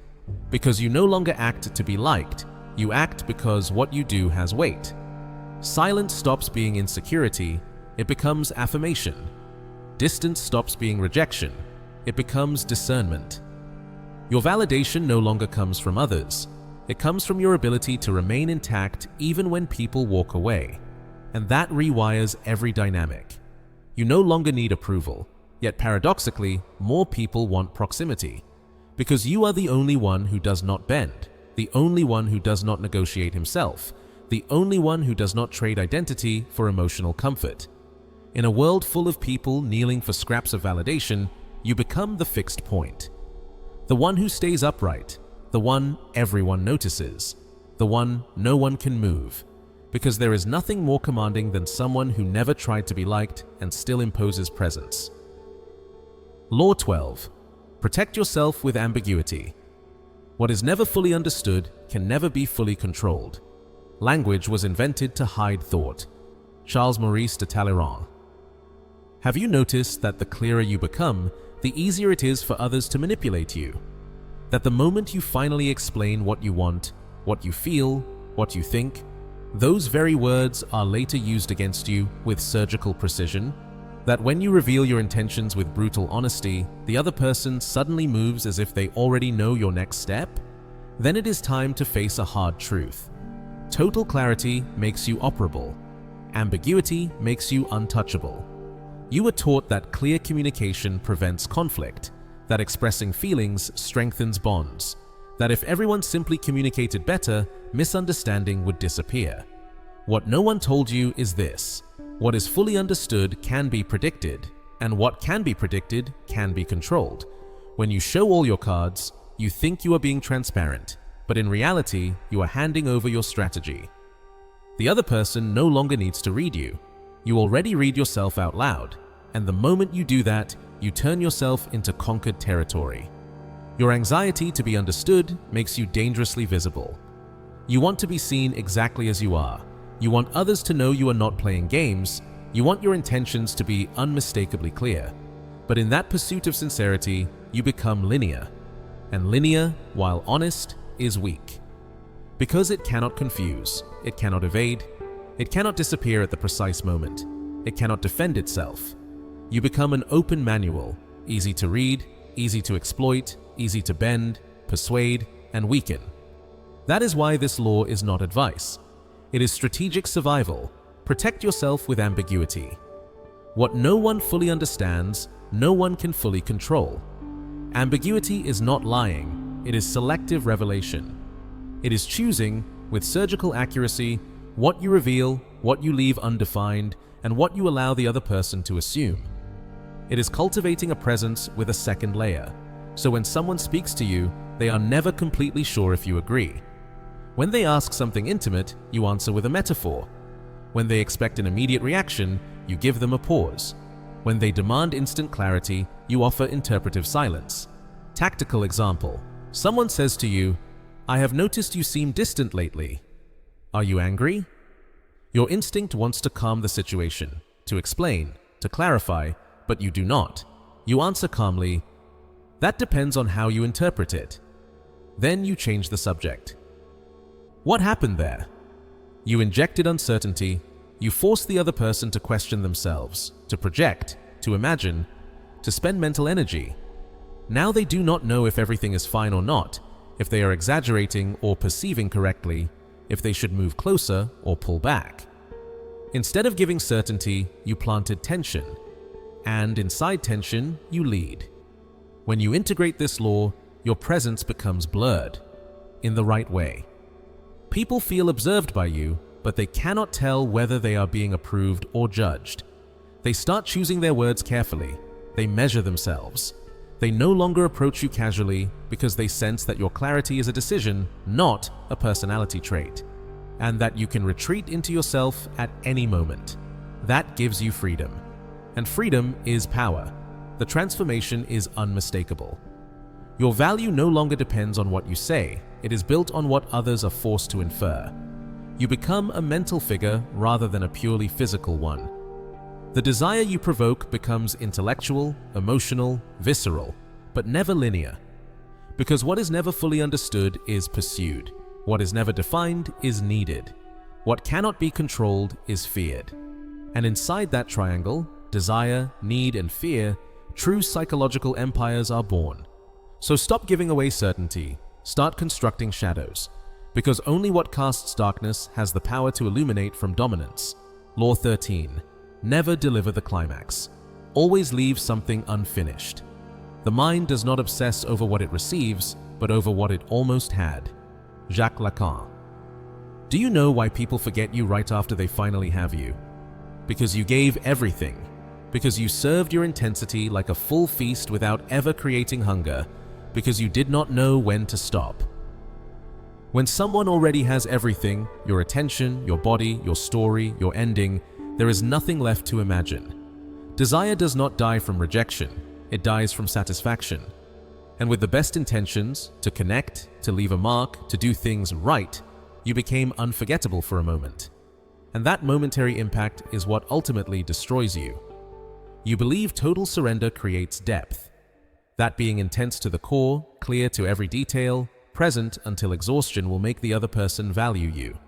Because you no longer act to be liked, you act because what you do has weight. Silence stops being insecurity, it becomes affirmation. Distance stops being rejection, it becomes discernment. Your validation no longer comes from others. It comes from your ability to remain intact even when people walk away. And that rewires every dynamic. You no longer need approval, yet paradoxically, more people want proximity. Because you are the only one who does not bend, the only one who does not negotiate himself, the only one who does not trade identity for emotional comfort. In a world full of people kneeling for scraps of validation, you become the fixed point. The one who stays upright, the one everyone notices, the one no one can move. Because there is nothing more commanding than someone who never tried to be liked and still imposes presence. Law 12. Protect yourself with ambiguity. What is never fully understood can never be fully controlled. Language was invented to hide thought. Charles Maurice de Talleyrand. Have you noticed that the clearer you become, the easier it is for others to manipulate you? That the moment you finally explain what you want, what you feel, what you think, those very words are later used against you with surgical precision? That when you reveal your intentions with brutal honesty, the other person suddenly moves as if they already know your next step? Then it is time to face a hard truth. Total clarity makes you operable. Ambiguity makes you untouchable. You were taught that clear communication prevents conflict, that expressing feelings strengthens bonds, that if everyone simply communicated better, misunderstanding would disappear. What no one told you is this: what is fully understood can be predicted, and what can be predicted can be controlled. When you show all your cards, you think you are being transparent, but in reality, you are handing over your strategy. The other person no longer needs to read you. You already read yourself out loud, and the moment you do that, you turn yourself into conquered territory. Your anxiety to be understood makes you dangerously visible. You want to be seen exactly as you are. You want others to know you are not playing games. You want your intentions to be unmistakably clear. But in that pursuit of sincerity, you become linear. And linear, while honest, is weak. Because it cannot confuse, it cannot evade, it cannot disappear at the precise moment, it cannot defend itself. You become an open manual, easy to read, easy to exploit, easy to bend, persuade, and weaken. That is why this law is not advice. It is strategic survival. Protect yourself with ambiguity. What no one fully understands, no one can fully control. Ambiguity is not lying, it is selective revelation. It is choosing, with surgical accuracy, what you reveal, what you leave undefined, and what you allow the other person to assume. It is cultivating a presence with a second layer, so when someone speaks to you, they are never completely sure if you agree. When they ask something intimate, you answer with a metaphor. When they expect an immediate reaction, you give them a pause. When they demand instant clarity, you offer interpretive silence. Tactical example. Someone says to you, "I have noticed you seem distant lately. Are you angry?" Your instinct wants to calm the situation, to explain, to clarify, but you do not. You answer calmly, "That depends on how you interpret it." Then you change the subject. What happened there? You injected uncertainty. You force the other person to question themselves, to project, to imagine, to spend mental energy. Now they do not know if everything is fine or not, if they are exaggerating or perceiving correctly, if they should move closer or pull back. Instead of giving certainty, you planted tension. And inside tension, you lead. When you integrate this law, your presence becomes blurred, in the right way. People feel observed by you, but they cannot tell whether they are being approved or judged. They start choosing their words carefully. They measure themselves. They no longer approach you casually because they sense that your clarity is a decision, not a personality trait, and that you can retreat into yourself at any moment. That gives you freedom. And freedom is power. The transformation is unmistakable. Your value no longer depends on what you say. It is built on what others are forced to infer. You become a mental figure rather than a purely physical one. The desire you provoke becomes intellectual, emotional, visceral, but never linear. Because what is never fully understood is pursued. What is never defined is needed. What cannot be controlled is feared. And inside that triangle, desire, need, and fear, true psychological empires are born. So stop giving away certainty. Start constructing shadows. Because only what casts darkness has the power to illuminate from dominance. Law 13. Never deliver the climax. Always leave something unfinished. The mind does not obsess over what it receives, but over what it almost had. Jacques Lacan. Do you know why people forget you right after they finally have you? Because you gave everything. Because you served your intensity like a full feast without ever creating hunger. Because you did not know when to stop. When someone already has everything, your attention, your body, your story, your ending, there is nothing left to imagine. Desire does not die from rejection, it dies from satisfaction. And with the best intentions, to connect, to leave a mark, to do things right, you became unforgettable for a moment. And that momentary impact is what ultimately destroys you. You believe total surrender creates depth. That being intense to the core, clear to every detail, present until exhaustion will make the other person value you.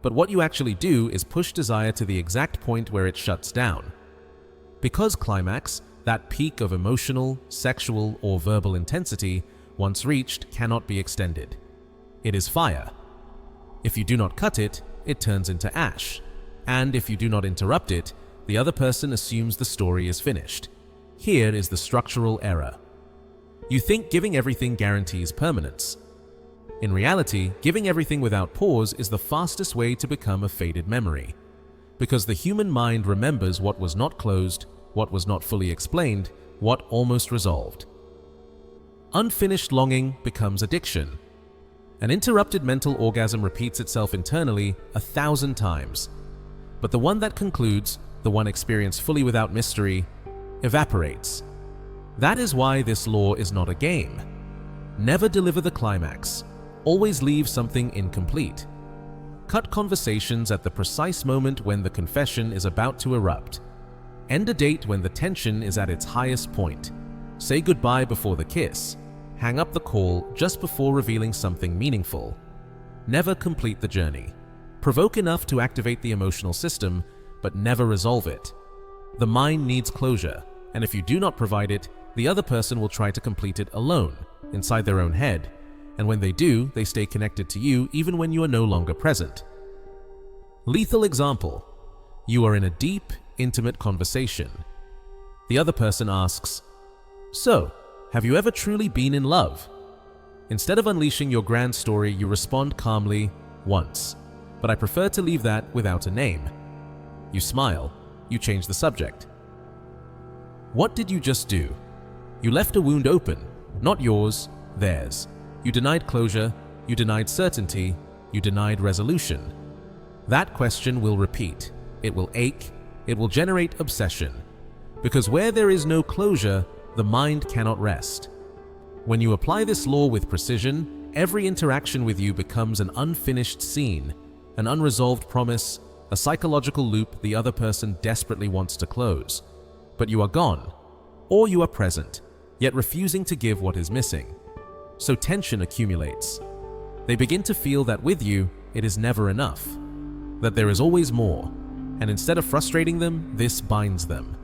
But what you actually do is push desire to the exact point where it shuts down. Because climax, that peak of emotional, sexual, or verbal intensity, once reached, cannot be extended. It is fire. If you do not cut it, it turns into ash. And if you do not interrupt it, the other person assumes the story is finished. Here is the structural error. You think giving everything guarantees permanence. In reality, giving everything without pause is the fastest way to become a faded memory. Because the human mind remembers what was not closed, what was not fully explained, what almost resolved. Unfinished longing becomes addiction. An interrupted mental orgasm repeats itself internally 1,000 times. But the one that concludes, the one experienced fully without mystery, evaporates. That is why this law is not a game. Never deliver the climax. Always leave something incomplete. Cut conversations at the precise moment when the confession is about to erupt. End a date when the tension is at its highest point. Say goodbye before the kiss. Hang up the call just before revealing something meaningful. Never complete the journey. Provoke enough to activate the emotional system, but never resolve it. The mind needs closure, and if you do not provide it, the other person will try to complete it alone, inside their own head. And when they do, they stay connected to you even when you are no longer present. Lethal example. You are in a deep, intimate conversation. The other person asks, "So, have you ever truly been in love?" Instead of unleashing your grand story, you respond calmly, "Once. But I prefer to leave that without a name." You smile. You change the subject. What did you just do? You left a wound open, not yours, theirs. You denied closure, you denied certainty, you denied resolution. That question will repeat. It will ache. It will generate obsession. Because where there is no closure, the mind cannot rest. When you apply this law with precision, every interaction with you becomes an unfinished scene, an unresolved promise, a psychological loop the other person desperately wants to close. But you are gone, or you are present, yet refusing to give what is missing. So tension accumulates. They begin to feel that with you, it is never enough, that there is always more, and instead of frustrating them, this binds them.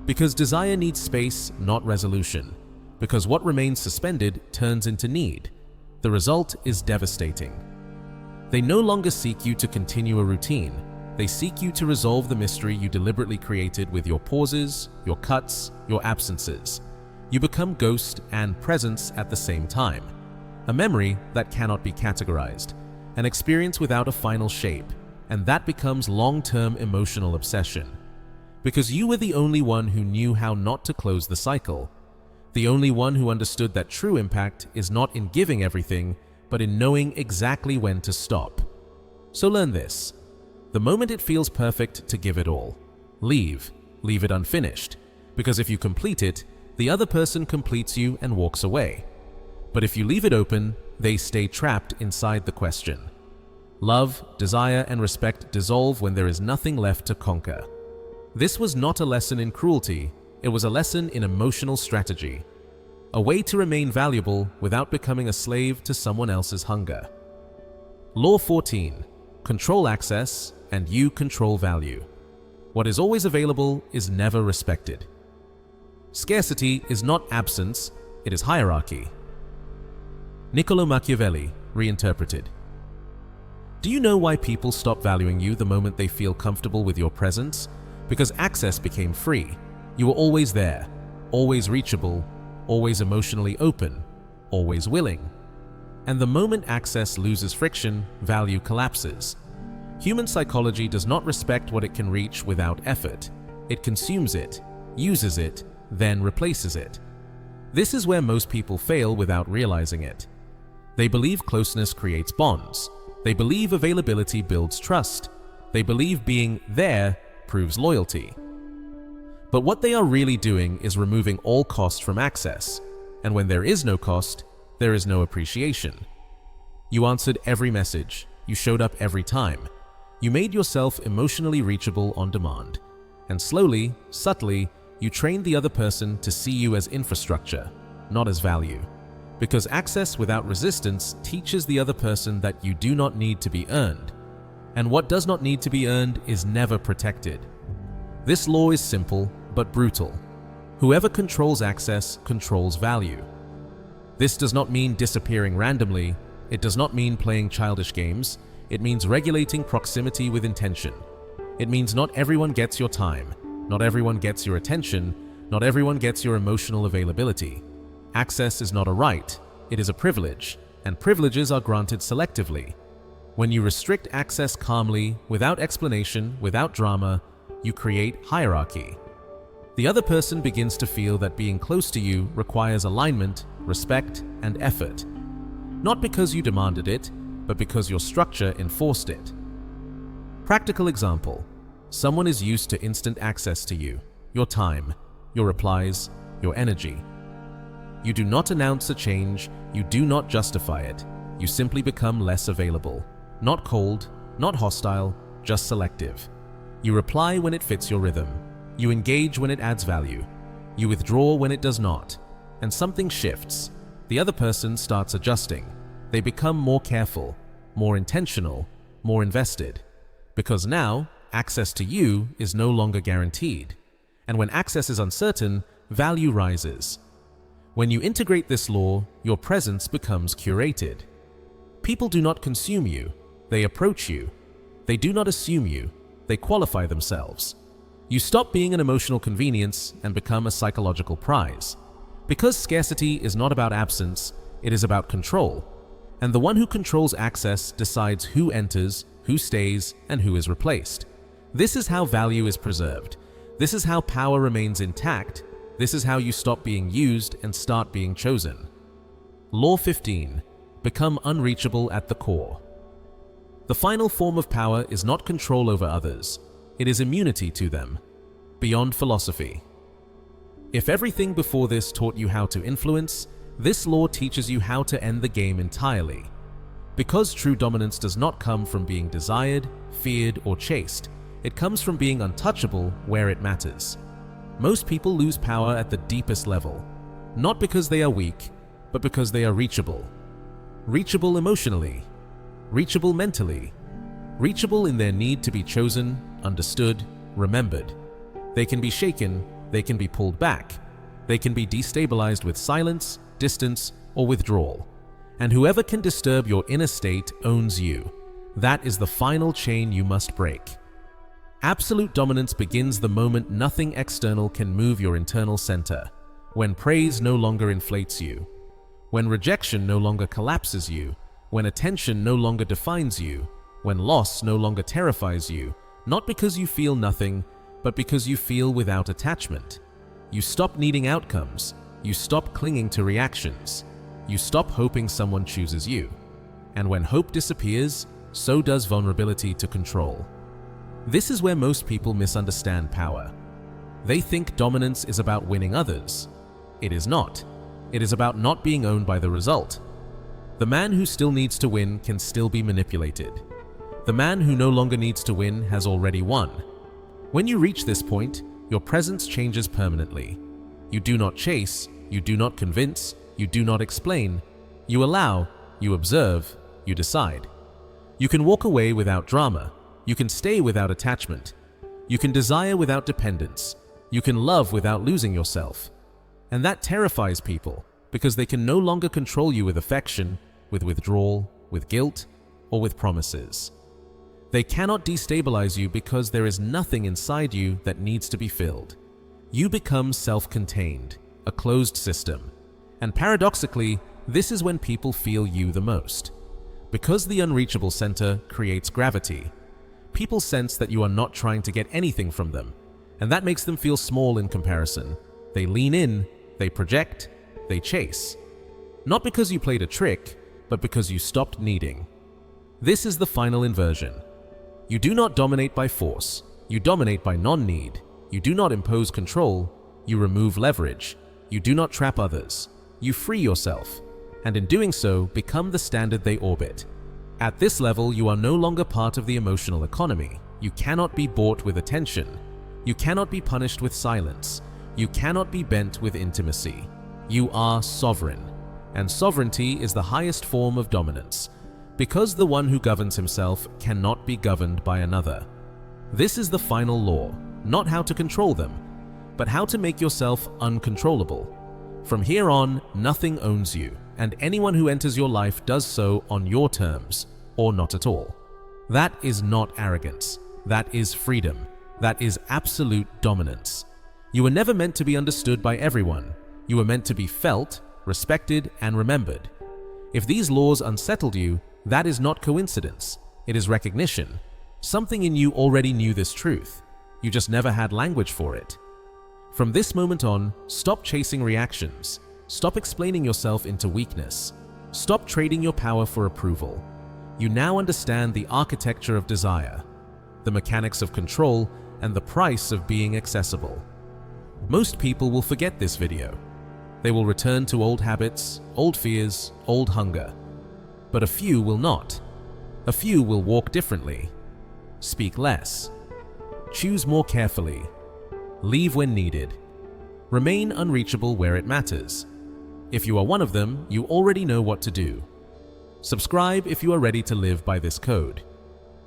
Because desire needs space, not resolution. Because what remains suspended turns into need. The result is devastating. They no longer seek you to continue a routine. They seek you to resolve the mystery you deliberately created with your pauses, your cuts, your absences. You become ghost and presence at the same time. a memory that cannot be categorized, an experience without a final shape, and that becomes long-term emotional obsession. Because you were the only one who knew how not to close the cycle, the only one who understood that true impact is not in giving everything, but in knowing exactly when to stop. So learn this. The moment it feels perfect to give it all, leave it unfinished, because if you complete it, the other person completes you and walks away. But if you leave it open, they stay trapped inside the question. Love, desire, and respect dissolve when there is nothing left to conquer. This was not a lesson in cruelty, it was a lesson in emotional strategy. A way to remain valuable without becoming a slave to someone else's hunger. Law 14. Control access, and you control value. What is always available is never respected. Scarcity is not absence, it is hierarchy. Niccolo Machiavelli, reinterpreted. Do you know why people stop valuing you the moment they feel comfortable with your presence? Because access became free. You were always there, always reachable, always emotionally open, always willing. And the moment access loses friction, value collapses. Human psychology does not respect what it can reach without effort. It consumes it, uses it, then replaces it. This is where most people fail without realizing it. They believe closeness creates bonds. They believe availability builds trust. They believe being there proves loyalty. But what they are really doing is removing all cost from access. And when there is no cost, there is no appreciation. You answered every message. You showed up every time. You made yourself emotionally reachable on demand. And slowly, subtly, you trained the other person to see you as infrastructure, not as value. Because access without resistance teaches the other person that you do not need to be earned. And what does not need to be earned is never protected. This law is simple, but brutal. Whoever controls access controls value. This does not mean disappearing randomly. It does not mean playing childish games. It means regulating proximity with intention. It means not everyone gets your time. Not everyone gets your attention. Not everyone gets your emotional availability. Access is not a right. It is a privilege, and privileges are granted selectively. When you restrict access calmly, without explanation, without drama, you create hierarchy. The other person begins to feel that being close to you requires alignment, respect, and effort. Not because you demanded it, but because your structure enforced it. Practical example. Someone is used to instant access to you, your time, your replies, your energy. You do not announce a change, you do not justify it. You simply become less available. Not cold, not hostile, just selective. You reply when it fits your rhythm. You engage when it adds value. You withdraw when it does not. And something shifts. The other person starts adjusting. They become more careful, more intentional, more invested. Because now, access to you is no longer guaranteed. And when access is uncertain, value rises. When you integrate this law, your presence becomes curated. People do not consume you, they approach you. They do not assume you, they qualify themselves. You stop being an emotional convenience and become a psychological prize. Because scarcity is not about absence, it is about control. And the one who controls access decides who enters, who stays, and who is replaced. This is how value is preserved. This is how power remains intact. This is how you stop being used and start being chosen. Law 15. Become unreachable at the core. The final form of power is not control over others. It is immunity to them. Beyond philosophy. If everything before this taught you how to influence, this law teaches you how to end the game entirely. Because true dominance does not come from being desired, feared, or chased. It comes from being untouchable where it matters. Most people lose power at the deepest level, not because they are weak, but because they are reachable. Reachable emotionally, reachable mentally, reachable in their need to be chosen, understood, remembered. They can be shaken, they can be pulled back, they can be destabilized with silence, distance, or withdrawal. And whoever can disturb your inner state owns you. That is the final chain you must break. Absolute dominance begins the moment nothing external can move your internal center, when praise no longer inflates you, when rejection no longer collapses you, when attention no longer defines you, when loss no longer terrifies you, not because you feel nothing, but because you feel without attachment. You stop needing outcomes, you stop clinging to reactions, you stop hoping someone chooses you. And when hope disappears, so does vulnerability to control. This is where most people misunderstand power. They think dominance is about winning others. It is not. It is about not being owned by the result. The man who still needs to win can still be manipulated. The man who no longer needs to win has already won. When you reach this point, your presence changes permanently. You do not chase, you do not convince, you do not explain. You allow, you observe, you decide. You can walk away without drama. You can stay without attachment. You can desire without dependence. You can love without losing yourself. And that terrifies people because they can no longer control you with affection, with withdrawal, with guilt, or with promises. They cannot destabilize you because there is nothing inside you that needs to be filled. You become self-contained, a closed system. And paradoxically, this is when people feel you the most. Because the unreachable center creates gravity, people sense that you are not trying to get anything from them, and that makes them feel small in comparison. They lean in, they project, they chase. Not because you played a trick, but because you stopped needing. This is the final inversion. You do not dominate by force, you dominate by non-need. You do not impose control, you remove leverage. You do not trap others, you free yourself, and in doing so, become the standard they orbit. At this level, you are no longer part of the emotional economy. You cannot be bought with attention. You cannot be punished with silence. You cannot be bent with intimacy. You are sovereign, and sovereignty is the highest form of dominance, because the one who governs himself cannot be governed by another. This is the final law, not how to control them, but how to make yourself uncontrollable. From here on, nothing owns you, and anyone who enters your life does so on your terms, or not at all. That is not arrogance. That is freedom. That is absolute dominance. You were never meant to be understood by everyone. You were meant to be felt, respected, and remembered. If these laws unsettled you, that is not coincidence. It is recognition. Something in you already knew this truth. You just never had language for it. From this moment on, stop chasing reactions. Stop explaining yourself into weakness. Stop trading your power for approval. You now understand the architecture of desire, the mechanics of control, and the price of being accessible. Most people will forget this video. They will return to old habits, old fears, old hunger. But a few will not. A few will walk differently, speak less, choose more carefully, leave when needed, remain unreachable where it matters. If you are one of them, you already know what to do. Subscribe if you are ready to live by this code.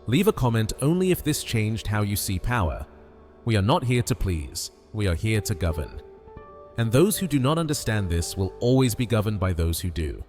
Leave a comment only if this changed how you see power. We are not here to please, we are here to govern. And those who do not understand this will always be governed by those who do.